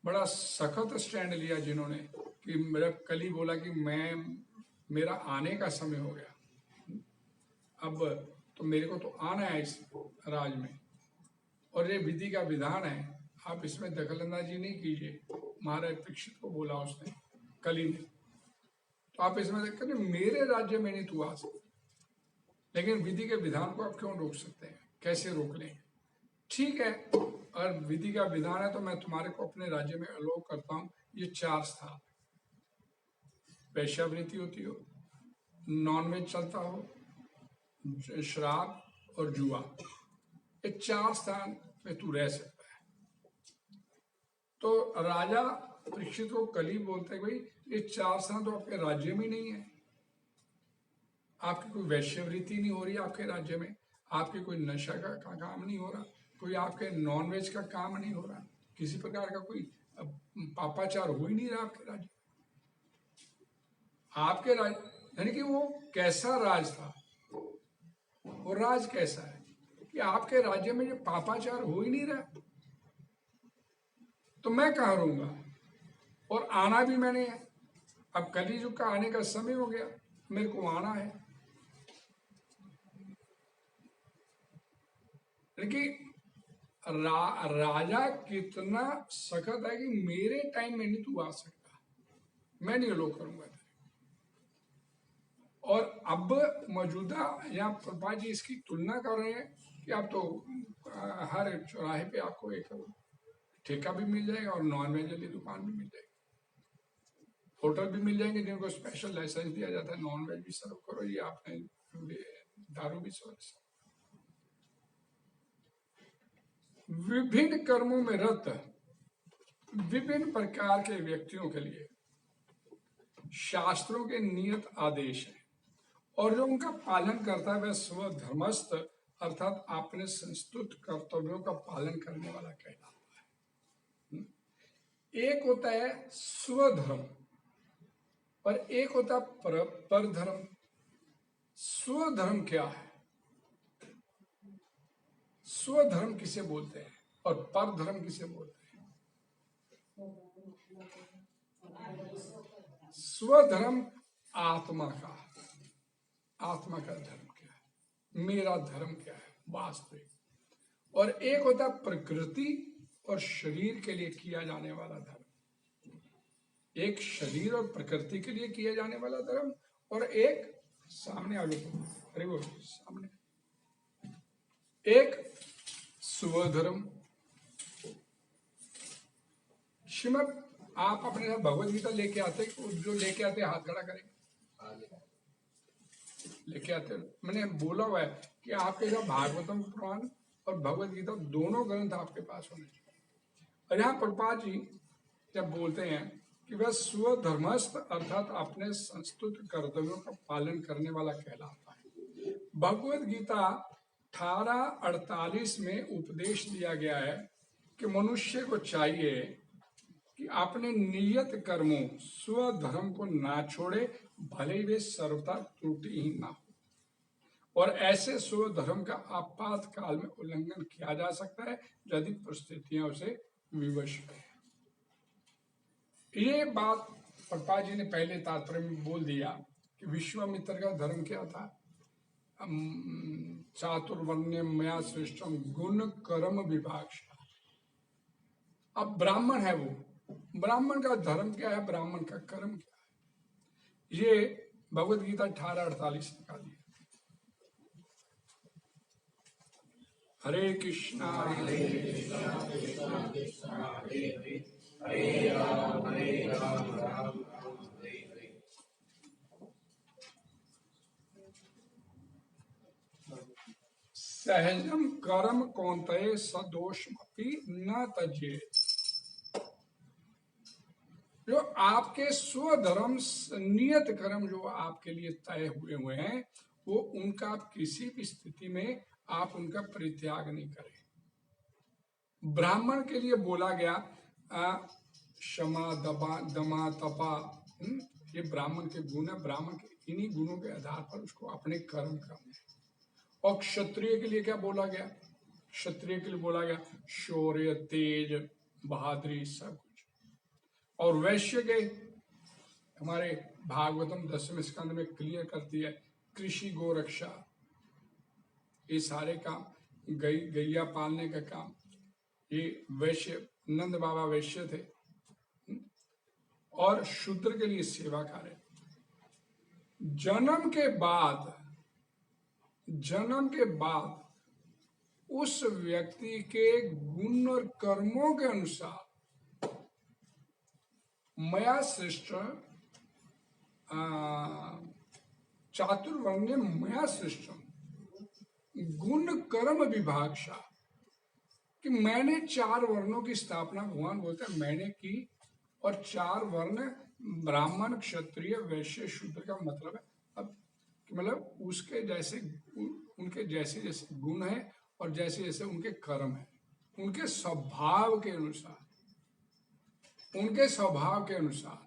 बड़ा सख्त स्टैंड लिया, जिन्होंने कि मेरा कल ही बोला कि मेरा आने का समय हो गया, अब तो मेरे को तो आना है इस राज में, और ये विधि का विधान है, आप इसमें दखलंदाजी नहीं कीजिए। महाराज परीक्षित को बोला उसने कली ने, तो आप इसमें देखते मेरे राज्य में नहीं तू आ सकता, लेकिन विधि के विधान को आप क्यों रोक सकते हैं, कैसे रोक लेंगे? ठीक है, और विधि का विधान है तो मैं तुम्हारे को अपने राज्य में अलाउ करता हूं। ये 4 स्थान, वैश्यावृत्ति होती हो, नॉनवेज चलता हो, शराब और जुआ, ये 4 स्थान में तू रह सकता है। तो राजा परीक्षित को कली बोलते हैं, भाई ये 4 स्थान तो आपके राज्य में नहीं है, आपकी कोई वैश्यवृत्ति नहीं हो रही आपके राज्य में, आपके कोई नशा का काम नहीं हो रहा, कोई आपके नॉनवेज का काम नहीं हो रहा, किसी प्रकार का कोई पापाचार हो ही नहीं रहा आपके राज्य। आपके राज्य यानी कि वो कैसा राज था, वो राज कैसा है कि आपके राज्य में ये पापाचार हो ही नहीं रहा, तो मैं कहाँ रहूंगा? और आना भी मैंने है, अब कलियुग का आने का समय हो गया, मेरे को आना है। लेकिन राजा कितना सख्त है कि मेरे टाइम में नहीं तू आ सकता, मैं नहीं अलो करूंगा। और अब मौजूदा यहाँ प्रभा जी इसकी तुलना कर रहे हैं कि अब तो हर चौराहे पे आपको एक ठेका भी मिल जाएगा और नॉनवेज वाली दुकान भी मिल जाएगी, होटल भी मिल जाएंगे जिनको स्पेशल लाइसेंस दिया जाता है, नॉनवेज भी सर्व करो, ये आपने दारू भी सर्व। विभिन्न कर्मों में रत विभिन्न प्रकार के व्यक्तियों के लिए शास्त्रों के नियत आदेश हैं, और जो उनका पालन करता है वह स्वधर्मस्थ अर्थात अपने संस्तुत कर्तव्यों का पालन करने वाला कहलाता है। एक होता है स्वधर्म और एक होता है परधर्म। स्वधर्म क्या है, स्वधर्म किसे बोलते हैं और परधर्म किसे बोलते हैं? स्वधर्म आत्मा का धर्म क्या है, मेरा धर्म क्या है वास्तविक, और एक होता प्रकृति और शरीर के लिए किया जाने वाला धर्म। एक शरीर और प्रकृति के लिए किया जाने वाला धर्म, और एक सामने आगे अरे वो सामने एक स्वधर्म। श्रीमद आप अपने साथ भगवत गीता लेके आते, जो लेके आते हाथ खड़ा करेंगे, लेके आते। मैंने बोला हुआ है कि आपके साथ भागवतम पुराण और भगवत गीता दोनों ग्रंथ आपके पास होने चाहिए। और यहाँ प्रभुपाद जी जब बोलते हैं कि वह स्वधर्मस्थ अर्थात अपने संस्तुत कर्तव्यों का पालन करने वाला कहलाता है। भगवत गीता 18:48 में उपदेश दिया गया है कि मनुष्य को चाहिए कि अपने नियत कर्मों स्वधर्म को ना छोड़े, भले ही वे सर्वथा त्रुटिहीन ना हो। और ऐसे स्वधर्म का आपातकाल में उल्लंघन किया जा सकता है यदि परिस्थितियां उसे विवश है। ये बात प्रभुपाद जी ने पहले तात्पर्य में बोल दिया कि विश्वामित्र का धर्म क्या था, चातुर्वर्ण्यम मया सृष्टम गुण कर्म विभाग। अब ब्राह्मण है वो, ब्राह्मण का धर्म क्या है, ब्राह्मण का कर्म क्या है, ये भगवद गीता 18:48 निकाल दिया। हरे कृष्णा हरे राम सहजम कर्म कौन्तेय सदोषमपि न त्यजेत। जो आपके स्वधर्म नियत कर्म जो आपके लिए तय हुए हैं, वो उनका आप किसी भी स्थिति में आप उनका परित्याग नहीं करें। ब्राह्मण के लिए बोला गया क्षमा दमा तपा, ये ब्राह्मण के गुण है, ब्राह्मण के इन्हीं गुणों के आधार पर उसको अपने कर्म करने। और क्षत्रिय के लिए क्या बोला गया, क्षत्रिय के लिए बोला गया शौर्य, तेज, बहादुरी, सब कुछ। और वैश्य के हमारे भागवतम 10वें स्कंद में क्लियर करती है कृषि, गोरक्षा, ये सारे काम, गैया पालने का काम, ये वैश्य, नंद बाबा वैश्य थे। और शूद्र के लिए सेवा कार्य। जन्म के बाद उस व्यक्ति के गुण और कर्मों के अनुसार मया सृष्ट चातुर्वर्ण्य मया सृष्टम गुण कर्म विभागशा, कि मैंने 4 वर्णों की स्थापना, भगवान बोलते हैं मैंने की, और 4 वर्ण ब्राह्मण, क्षत्रिय, वैश्य, शूद्र का मतलब है अब मतलब उसके जैसे उनके जैसे जैसे गुण है और जैसे जैसे उनके कर्म है, उनके स्वभाव के अनुसार।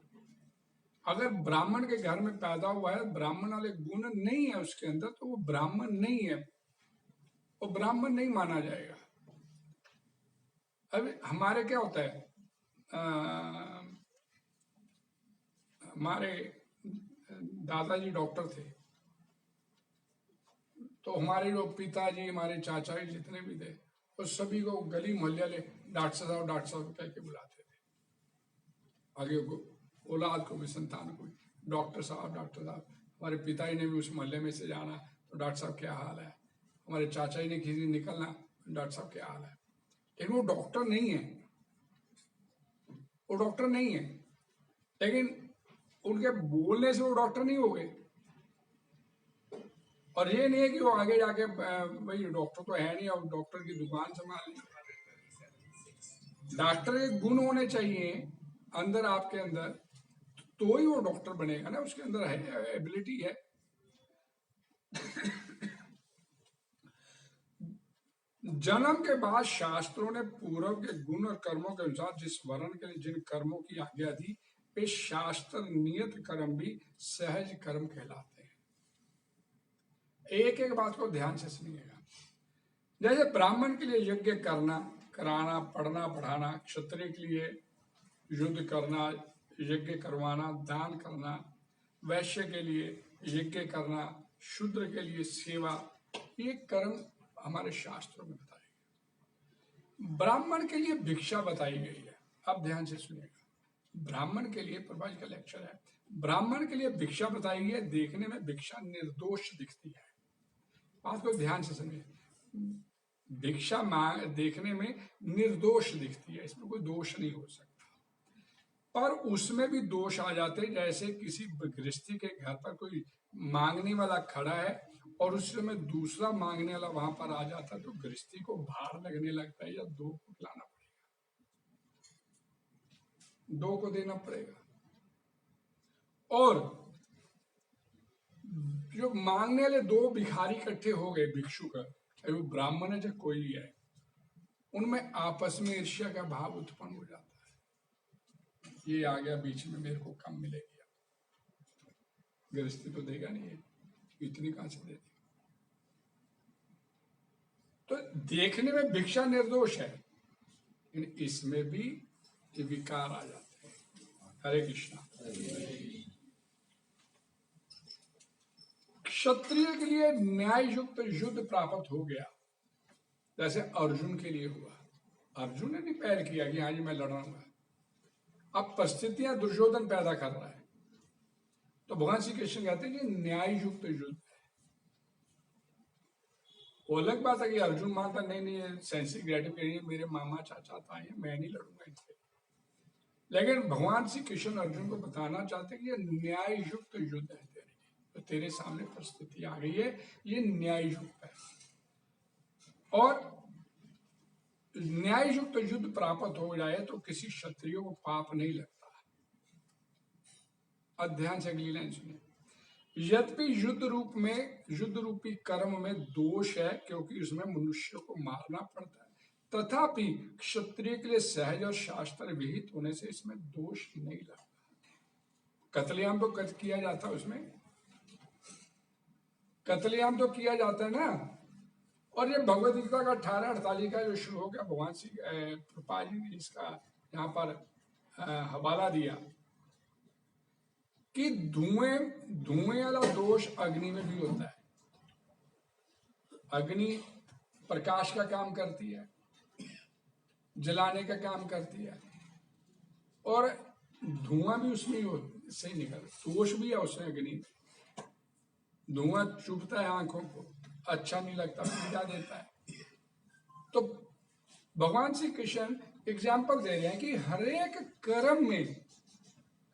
अगर ब्राह्मण के घर में पैदा हुआ है, ब्राह्मण वाले गुण नहीं है उसके अंदर, तो वो ब्राह्मण नहीं है, वो ब्राह्मण नहीं माना जाएगा। अब हमारे क्या होता है, हमारे दादाजी डॉक्टर थे, तो हमारे जो पिताजी, हमारे चाचा जी जितने भी थे, वो सभी को गली मोहल्ले वाले डॉक्टर साहब कह के बुलाते थे। आगे को औलाद को भी, संतान को भी डॉक्टर साहब। हमारे पिताजी ने भी उस मोहल्ले में से जाना तो डॉक्टर साहब क्या हाल है, हमारे चाचा जी ने किसी दिन निकलना, डॉक्टर साहब क्या हाल है। लेकिन वो डॉक्टर नहीं है, वो डॉक्टर नहीं है, लेकिन उनके बोलने से वो डॉक्टर नहीं हो गए। और ये नहीं है कि वो आगे जाके भाई डॉक्टर तो है नहीं, अब डॉक्टर की दुकान संभाल ली। डॉक्टर के गुण होने चाहिए अंदर, आपके अंदर, तो ही वो डॉक्टर बनेगा ना, उसके अंदर है, एबिलिटी है। जन्म के बाद शास्त्रों ने पूर्व के गुण और कर्मों के अनुसार जिस वर्ण के लिए जिन कर्मों की आज्ञा दी, वे शास्त्र नियत कर्म भी सहज कर्म कहलाते हैं। एक एक बात को ध्यान से सुनिएगा। जैसे ब्राह्मण के लिए यज्ञ करना, कराना, पढ़ना, पढ़ाना, क्षत्रिय के लिए युद्ध करना, यज्ञ करवाना, दान करना, वैश्य के लिए यज्ञ करना, शूद्र के लिए सेवा, ये कर्म हमारे शास्त्रों में बताए गए। ब्राह्मण के लिए भिक्षा बताई गई है। अब ध्यान से सुनिएगा, ब्राह्मण के लिए, प्रभा जी का लेक्चर है, ब्राह्मण के लिए भिक्षा बताई गई है। देखने में भिक्षा निर्दोष दिखती है, बात को ध्यान से सुनिए। भिक्षा देखने में निर्दोष दिखती है, इसमें कोई दोष नहीं हो सकता, पर उसमें भी दोष आ जाते हैं। जैसे किसी गृहस्थी के घर पर कोई मांगने वाला खड़ा है और उस समय दूसरा मांगने वाला वहां पर आ जाता है, तो गृहस्थी को भार लगने लगता है, या 2 को लाना पड़ेगा, 2 को देना पड़ेगा। और जो मांगने वाले 2 भिखारी इकट्ठे हो गए, भिक्षुक, चाहे वो ब्राह्मण है चाहे कोई भी है, उनमें आपस में ईर्ष्या का भाव उत्पन्न हो जाता है। ये आ गया बीच में, मेरे को कम मिलेगी, गृहस्थी तो देगा नहीं है, इतनी कहां से दे दी। तो देखने में भिक्षा निर्दोष है, लेकिन इसमें भी ये विकार आ जाते हैं। हरे कृष्णा। क्षत्रिय के लिए न्याय युक्त युद्ध प्राप्त हो गया, जैसे अर्जुन के लिए हुआ। अर्जुन ने नहीं पहल किया कि हाँ जी मैं लड़ूंगा, अब परिस्थितियां दुर्योधन पैदा कर रहा है, तो भगवान श्री कृष्ण कहते हैं कि न्याय युक्त युद्ध है। वो अलग बात है कि अर्जुन मानता नहीं नहीं सेंसिटिव ग्रेटिफिकेशन, मेरे मामा चाचा ताए हैं, मैं नहीं लड़ूंगा इनसे, लेकिन भगवान श्री कृष्ण अर्जुन को बताना चाहते हैं कि ये न्याय युक्त युद्ध है तेरे, तो तेरे सामने परिस्थिति आ गई है, ये न्याय युक्त है। और न्याय युक्त युद्ध प्राप्त हो जाए तो किसी क्षत्रिय को पाप नहीं लगता। अध्ययन से अगली लाइन सुनिए। यद्यपि युद्ध रूपी कर्म में दोष है, क्योंकि उसमें मनुष्य को मारना पड़ता है, तथापि क्षत्रिय के लिए सहज और शास्त्र विहित होने से इसमें दोष नहीं लगता। कत्लेआम तो किया जाता है, उसमें कत्लेआम तो किया जाता है ना। और ये भगवद गीता का 1848 का जो श्लोक है, भगवान श्री प्रभुपाद जी ने इसका यहाँ पर हवाला दिया कि धुएं वाला दोष अग्नि में भी होता है। अग्नि प्रकाश का काम करती है, जलाने का काम करती है, और धुआं भी उसमें से ही निकलता, दोष भी है उसमें अग्नि में। धुआं चुभता है आंखों को, अच्छा नहीं लगता, पीड़ा देता है। तो भगवान श्री कृष्ण एग्जाम्पल दे रहे हैं कि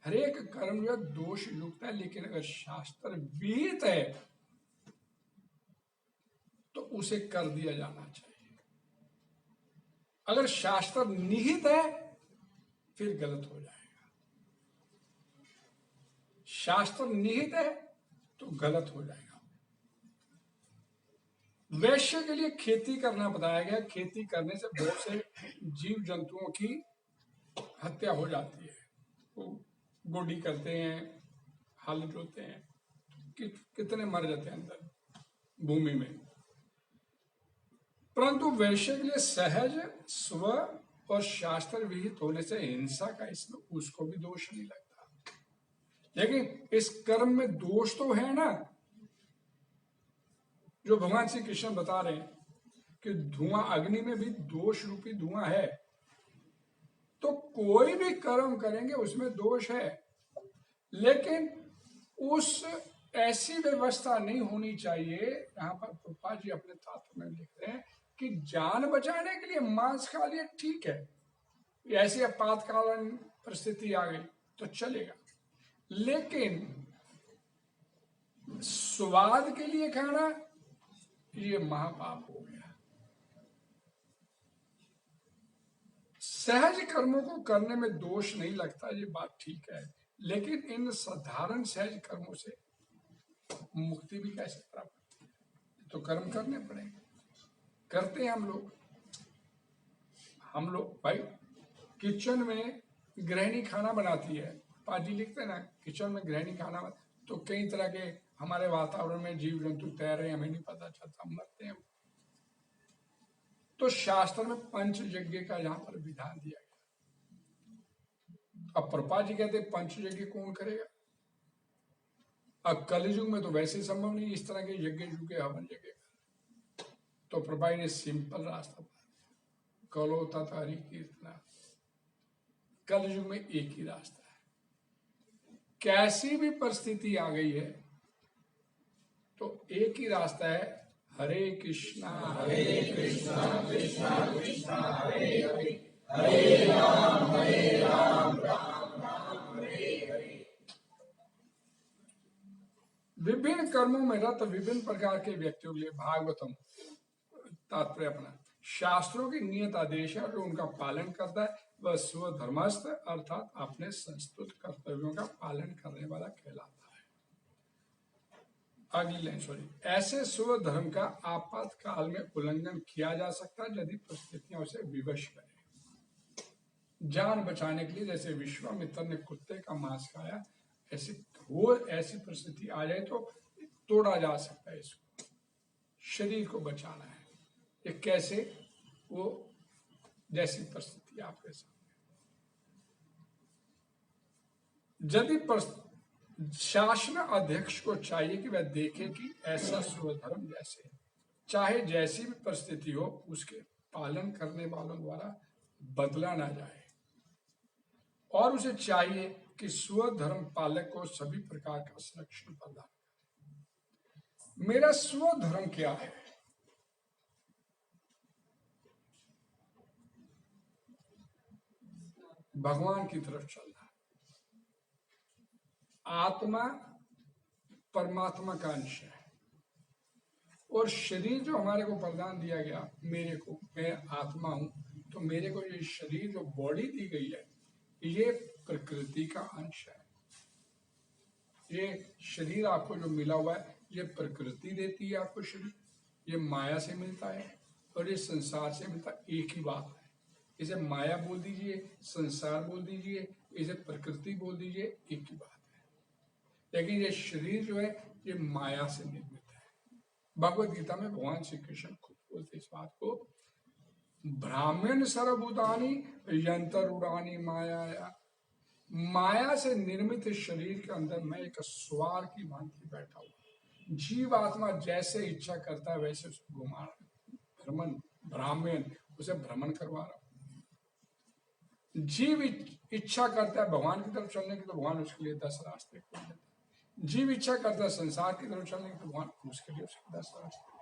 हरेक कर्म जो दोष युक्त है, लेकिन अगर शास्त्र विहित है तो उसे कर दिया जाना चाहिए। अगर शास्त्र निहित है फिर गलत हो जाएगा। शास्त्र निहित है तो गलत हो जाएगा। वैश्य के लिए खेती करना बताया गया। खेती करने से बहुत से जीव जंतुओं की हत्या हो जाती है। वो गोडी करते हैं, हल जोते हैं, कितने मर जाते हैं अंदर भूमि में। परंतु वैश्य के लिए सहज स्व और शास्त्र विहित होने से हिंसा का इसमें उसको भी दोष नहीं लगता। लेकिन इस कर्म में दोष तो है ना, जो भगवान श्री कृष्ण बता रहे हैं कि धुआं, अग्नि में भी दोष रूपी धुआं है। तो कोई भी कर्म करेंगे उसमें दोष है, लेकिन उस ऐसी व्यवस्था नहीं होनी चाहिए। यहाँ पर प्रभुपाद जी अपने तात्पर्य में लिख रहे हैं कि जान बचाने के लिए मांस खा लिया ठीक है, ऐसी आपातकालीन परिस्थिति आ गई तो चलेगा, लेकिन स्वाद के लिए खाना ये महापाप हो गया। सहज कर्मों को करने में दोष नहीं लगता, ये बात ठीक है, लेकिन इन साधारण सहज कर्मों से मुक्ति भी कैसे प्राप्त होती है? तो कर्म करने पड़ेंगे। करते हैं हम लोग भाई किचन में गृहिणी खाना बनाती है, पाजी लिखते हैं ना, किचन में गृहिणी खाना, तो कई तरह के हमारे वातावरण में जीव जंतु तैर रहे हैं, हमें नहीं पता चलता, मरते हैं। तो शास्त्र में पंच यज्ञ का यहाँ पर विधान दिया गया। अब प्रभुपाद जी कहते पंच यज्ञ कौन करेगा? अब कलयुग में तो वैसे संभव नहीं इस तरह के यज्ञ युगे हवन यज्ञ। तो प्रभुपाद ने सिंपल रास्ता बताया, कलो तत् हरि कीर्तना। कलयुग में एक ही रास्ता है, कैसी भी परिस्थिति आ गई है तो एक ही रास्ता है, हरे कृष्णा कृष्णा कृष्णा हरे हरे, हरे राम राम राम हरे हरे। विभिन्न कर्मों में रत विभिन्न प्रकार के व्यक्तियों के लिए भागवतम तात्पर्य अपना शास्त्रों के नियत आदेश है और उनका पालन करता है वह स्वधर्मस्थ अर्थात अपने संस्तुत कर्तव्यों का पालन करने वाला कहलाता है। अगली लाइन सॉरी। ऐसे स्वधर्म का आपातकाल में उल्लंघन किया जा सकता है यदि परिस्थितियां उसे विवश करें। जान बचाने के लिए, जैसे विश्वामित्र ने कुत्ते का मांस खाया, ऐसी परिस्थिति आ जाए तो तोड़ा जा सकता है, इसको शरीर को बचाना है। ये कैसे? वो जैसी परिस्थिति आपके सामने, यदि शासन अध्यक्ष को चाहिए कि वह देखे कि ऐसा स्वधर्म जैसे है, चाहे जैसी भी परिस्थिति हो, उसके पालन करने वालों द्वारा बदला ना जाए, और उसे चाहिए कि स्वधर्म पालक को सभी प्रकार का संरक्षण प्रदान करे। मेरा स्वधर्म क्या है? भगवान की तरफ चलना। आत्मा परमात्मा का अंश है, और शरीर जो हमारे को प्रदान दिया गया, मेरे को, मैं आत्मा हूं, तो मेरे को ये शरीर जो बॉडी दी गई है, ये प्रकृति का अंश है। ये शरीर आपको जो मिला हुआ है, ये प्रकृति देती है आपको शरीर, ये माया से मिलता है और ये संसार से मिलता है। एक ही बात है, इसे माया बोल दीजिए, संसार बोल दीजिए, इसे प्रकृति बोल दीजिए, एक ही बात है। लेकिन ये शरीर जो है, ये माया से निर्मित है। भगवत गीता में भगवान श्री कृष्ण खुद बोलते इस बात को, ब्राह्मण सर्वभूतानि यंतरूढ़ानि माया। माया से निर्मित शरीर के अंदर मैं एक स्वार की भांति बैठा हूं। जीव आत्मा जैसे इच्छा करता है वैसे उसको घुमा रहा, भ्रमण, ब्राह्मण उसे भ्रमण करवा रहा हूं। जीव इच्छा करता है भगवान की तरफ चलने की, तो भगवान उसके लिए 10 रास्ते खोल देता है। जीव इच्छा करता है संसार की तरफ चलने की, तो भगवान उसके लिए उसके 10 रास्ते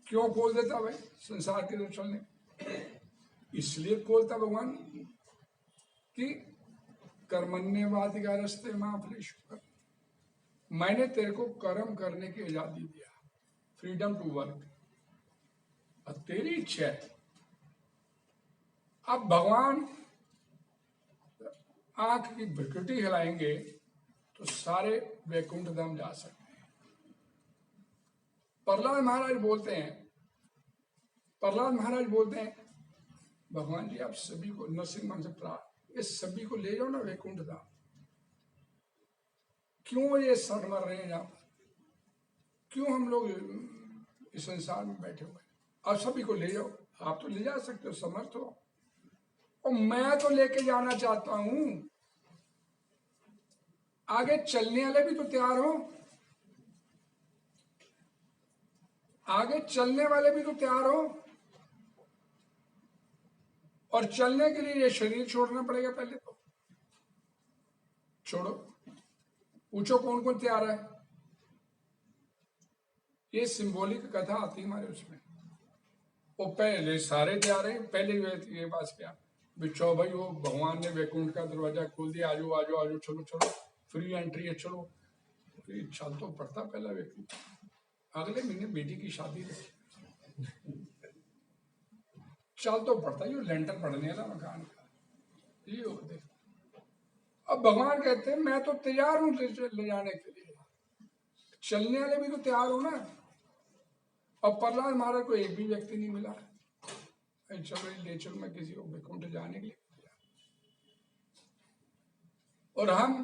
क्यों खोल देता भाई संसार की तरफ चलने? इसलिए खोलता भगवान कि कर्मण्येवाधिकार रस्ते महाफलेश्वर, मैंने तेरे को कर्म करने की आजादी दिया, फ्रीडम टू वर्क, और तेरी इच्छा है। अब भगवान आंख की भ्रुकुटी हिलाएंगे तो सारे वैकुंठ धाम जा सकते हैं। प्रहलाद महाराज बोलते हैं भगवान जी, आप सभी को नरसिंह से प्राप्त, इस सभी को ले जाओ ना वैकुंठ धाम। क्यों ये सड़ मर रहे हैं यहाँ पर? क्यों हम लोग इस संसार में बैठे हुए हैं? आप सभी को ले जाओ। आप तो ले जा सकते हो, समर्थ हो, और मैं तो लेके जाना चाहता हूं। आगे चलने वाले भी तो तैयार हो, आगे चलने वाले भी तो तैयार हो, और चलने के लिए ये शरीर छोड़ना पड़ेगा। पहले तो छोड़ो, पूछो कौन कौन तैयार है। ये सिंबॉलिक कथा आती है हमारे उसमें। वो पहले सारे तैयार हैं, पहले ये बात क्या बिच्छो भाई, वो भगवान ने वैकुंठ का दरवाजा खोल दिया, आजो आजो आजो, चलो चलो, फ्री एंट्री है, चलो। चल तो पड़ता पहला व्यक्ति। अगले महीने बेटी की शादी रखी, चल तो पड़ता, ये लेंटर पड़ने वाला मकान का, ये होते। अब भगवान कहते हैं मैं तो तैयार हूं ले जाने के लिए, चलने वाले भी तो तैयार हो ना। और प्रहलाद महाराज को एक भी व्यक्ति नहीं मिला, चलो ले चलो मैं किसी को वैकुंठ जाने के लिए। और हम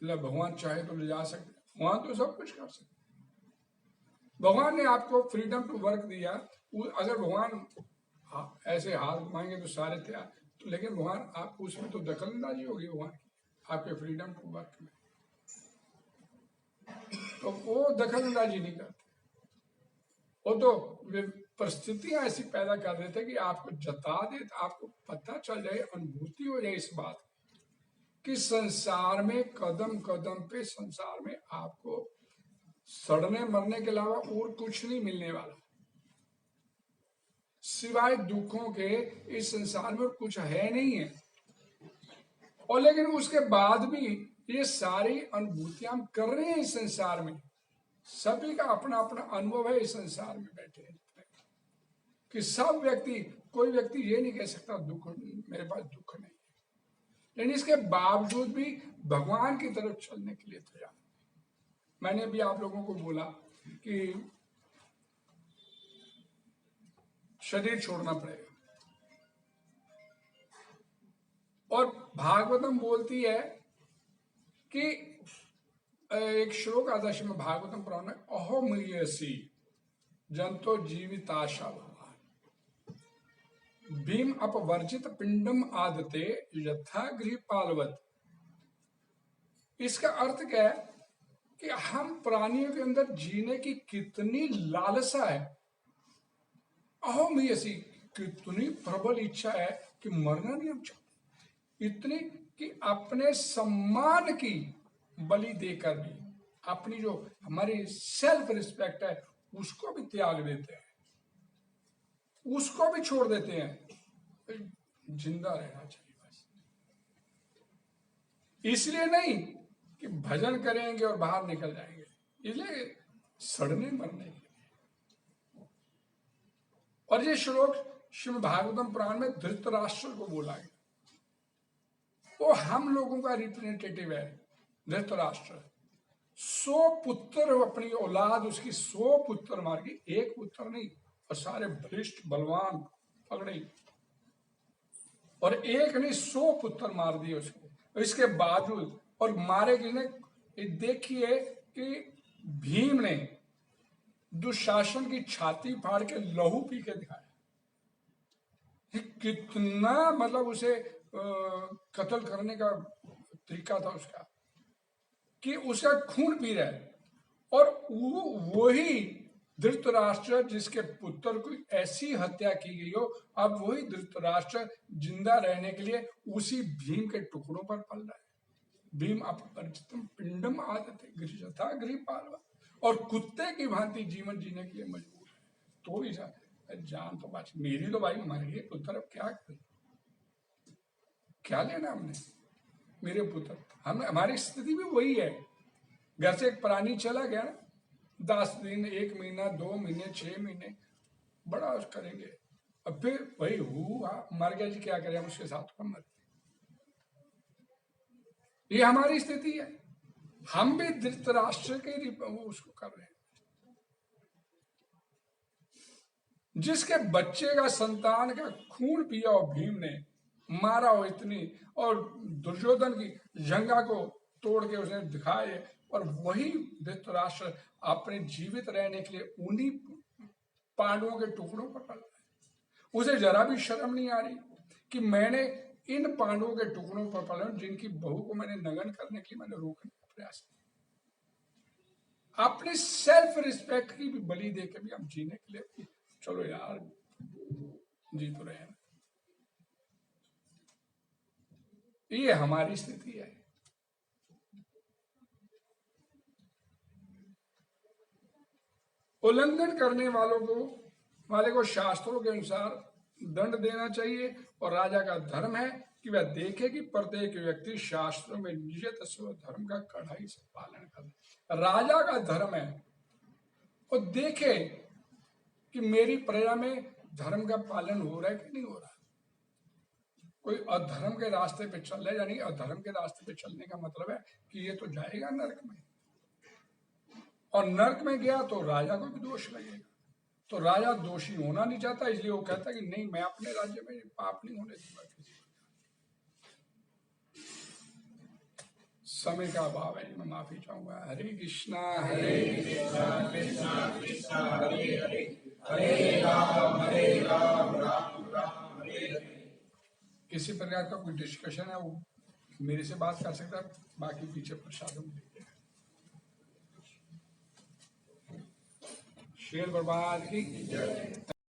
भगवान चाहे तो ले जा सकते, भगवान तो सब कुछ कर सकते। भगवान ने आपको फ्रीडम टू वर्क दिया। अगर भगवान ऐसे हाथ घुमाएंगे तो सारे तैयार, तो लेकिन भगवान आप उसमें तो दखलंदाजी होगी भगवान की, आपके फ्रीडम टू वर्क में, तो वो दखलंदाजी नहीं करते। वो तो परिस्थितियां ऐसी पैदा कर देते कि आपको जता दे, आपको पता चल जाए, अनुभूति हो जाए इस बात कि संसार में कदम कदम पे संसार में आपको सड़ने मरने के अलावा और कुछ नहीं मिलने वाला, सिवाय दुखों के इस संसार में कुछ है नहीं है। और लेकिन उसके बाद भी ये सारी अनुभूतियां हम कर रहे हैं इस संसार में। सभी का अपना अपना अनुभव है इस संसार में बैठे हैं कि सब व्यक्ति, कोई व्यक्ति ये नहीं कह सकता दुख मेरे पास दुख नहीं है, लेकिन इसके बावजूद भी भगवान की तरफ चलने के लिए तैयार। मैंने भी आप लोगों को बोला कि शरीर छोड़ना पड़ेगा, और भागवतम बोलती है कि एक श्लोक आता है श्रीमद् भागवतम पुराण में, अहोमयसी, जंतो जीविताशा भवा। भीम अपवर्जित पिंडम आदते यथा गृह पालवत। इसका अर्थ क्या है कि हम प्राणियों के अंदर जीने की कितनी लालसा है, अहम ही ऐसी कितनी प्रबल इच्छा है कि मरना नहीं हम चाहते, इतनी कि अपने सम्मान की बलि देकर भी अपनी जो हमारी सेल्फ रिस्पेक्ट है उसको भी त्याग देते हैं, उसको भी छोड़ देते हैं। जिंदा रहना चाहिए बस, इसलिए नहीं कि भजन करेंगे और बाहर निकल जाएंगे, इसलिए सड़ने मरने के लिए। और ये श्लोक श्रीमद् भागवतम पुराण में धृतराष्ट्र को बोला गया, वो हम लोगों का रिप्रेजेंटेटिव है। धृतराष्ट्र 100 पुत्र, अपनी औलाद उसकी 100 पुत्र मार गई, एक पुत्र नहीं, और सारे बलिष्ठ बलवान पकड़े, और एक नहीं 100 पुत्र मार दिए उसको। इसके बावजूद और मारे किसने, देखिए कि भीम ने दुशासन की छाती फाड़ के लहू पी के दिखाया, कितना मतलब उसे कत्ल करने का तरीका था उसका, कि उसका खून पी रहा है। और वही धृतराष्ट्र जिसके पुत्र की ऐसी हत्या की गई हो, अब वही धृतराष्ट्र जिंदा रहने के लिए उसी भीम के टुकड़ों पर पल रहा है। भीम अपरिचितम पिंडम आदते गृहथा गृह पालवा, और कुत्ते की भांति जीवन जीने के लिए मजबूर है। तो भी जान तो बात, मेरी तो भाई मर गई पुत्र, अब क्या करें, क्या लेना हमने मेरे पुत्र। हम हमारी स्थिति भी वही है, घर से एक प्राणी चला गया ना, 10 दिन, 1 महीना, 2 महीने, 6 महीने बड़ा करेंगे, अब फिर वही हुआ मर गया जी, क्या करें हम उसके साथ मर गए। ये हमारी स्थिति है, हम भी धृतराष्ट्र के उसको कर रहे हैं। जिसके बच्चे का, संतान का खून पिया हो भीम ने, मारा हो इतनी, और दुर्योधन की जंगा को तोड़ के उसने दिखाए, और वही धृतराष्ट्र अपने जीवित रहने के लिए उन्हीं पांडवों के टुकड़ों पर पड़ रहा है। उसे जरा भी शर्म नहीं आ रही कि मैंने इन पांडवों के टुकड़ों पर पड़ा, जिनकी बहू को मैंने नगन करने के लिए मैंने रोकने का प्रयास किया। अपनी सेल्फ रिस्पेक्ट की भी बलि देकर भी हम जीने के लिए, चलो यार जी तो रहे हैं। ये हमारी स्थिति है। उल्लंघन करने वाले को शास्त्रों के अनुसार दंड देना चाहिए, और राजा का धर्म है कि वह देखे कि प्रत्येक व्यक्ति शास्त्रों में नियत धर्म का कड़ाई से पालन करे। राजा का धर्म है वो देखे कि मेरी प्रजा में धर्म का पालन हो रहा है कि नहीं हो रहा। कोई अधर्म के रास्ते पे चल रहा है, यानी अधर्म के रास्ते पे चलने का मतलब है कि ये तो जाएगा नरक में, और नरक में गया तो राजा को भी दोष लगेगा। तो राजा दोषी होना नहीं चाहता, इसलिए वो कहता है कि नहीं, मैं अपने राज्य में पाप नहीं होने दूंगा किसी। समय का अभाव है, मैं माफी चाहूंगा। हरे कृष्णा हरे कृष्णा कृष्णा कृष्णा हरे हरे, हरे राम राम राम हरे हरे। किसी प्रकार का कोई डिस्कशन है वो मेरे से बात कर सकता है, बाकी पीछे प्रसाद में देते हैं। शेर बर्बाद की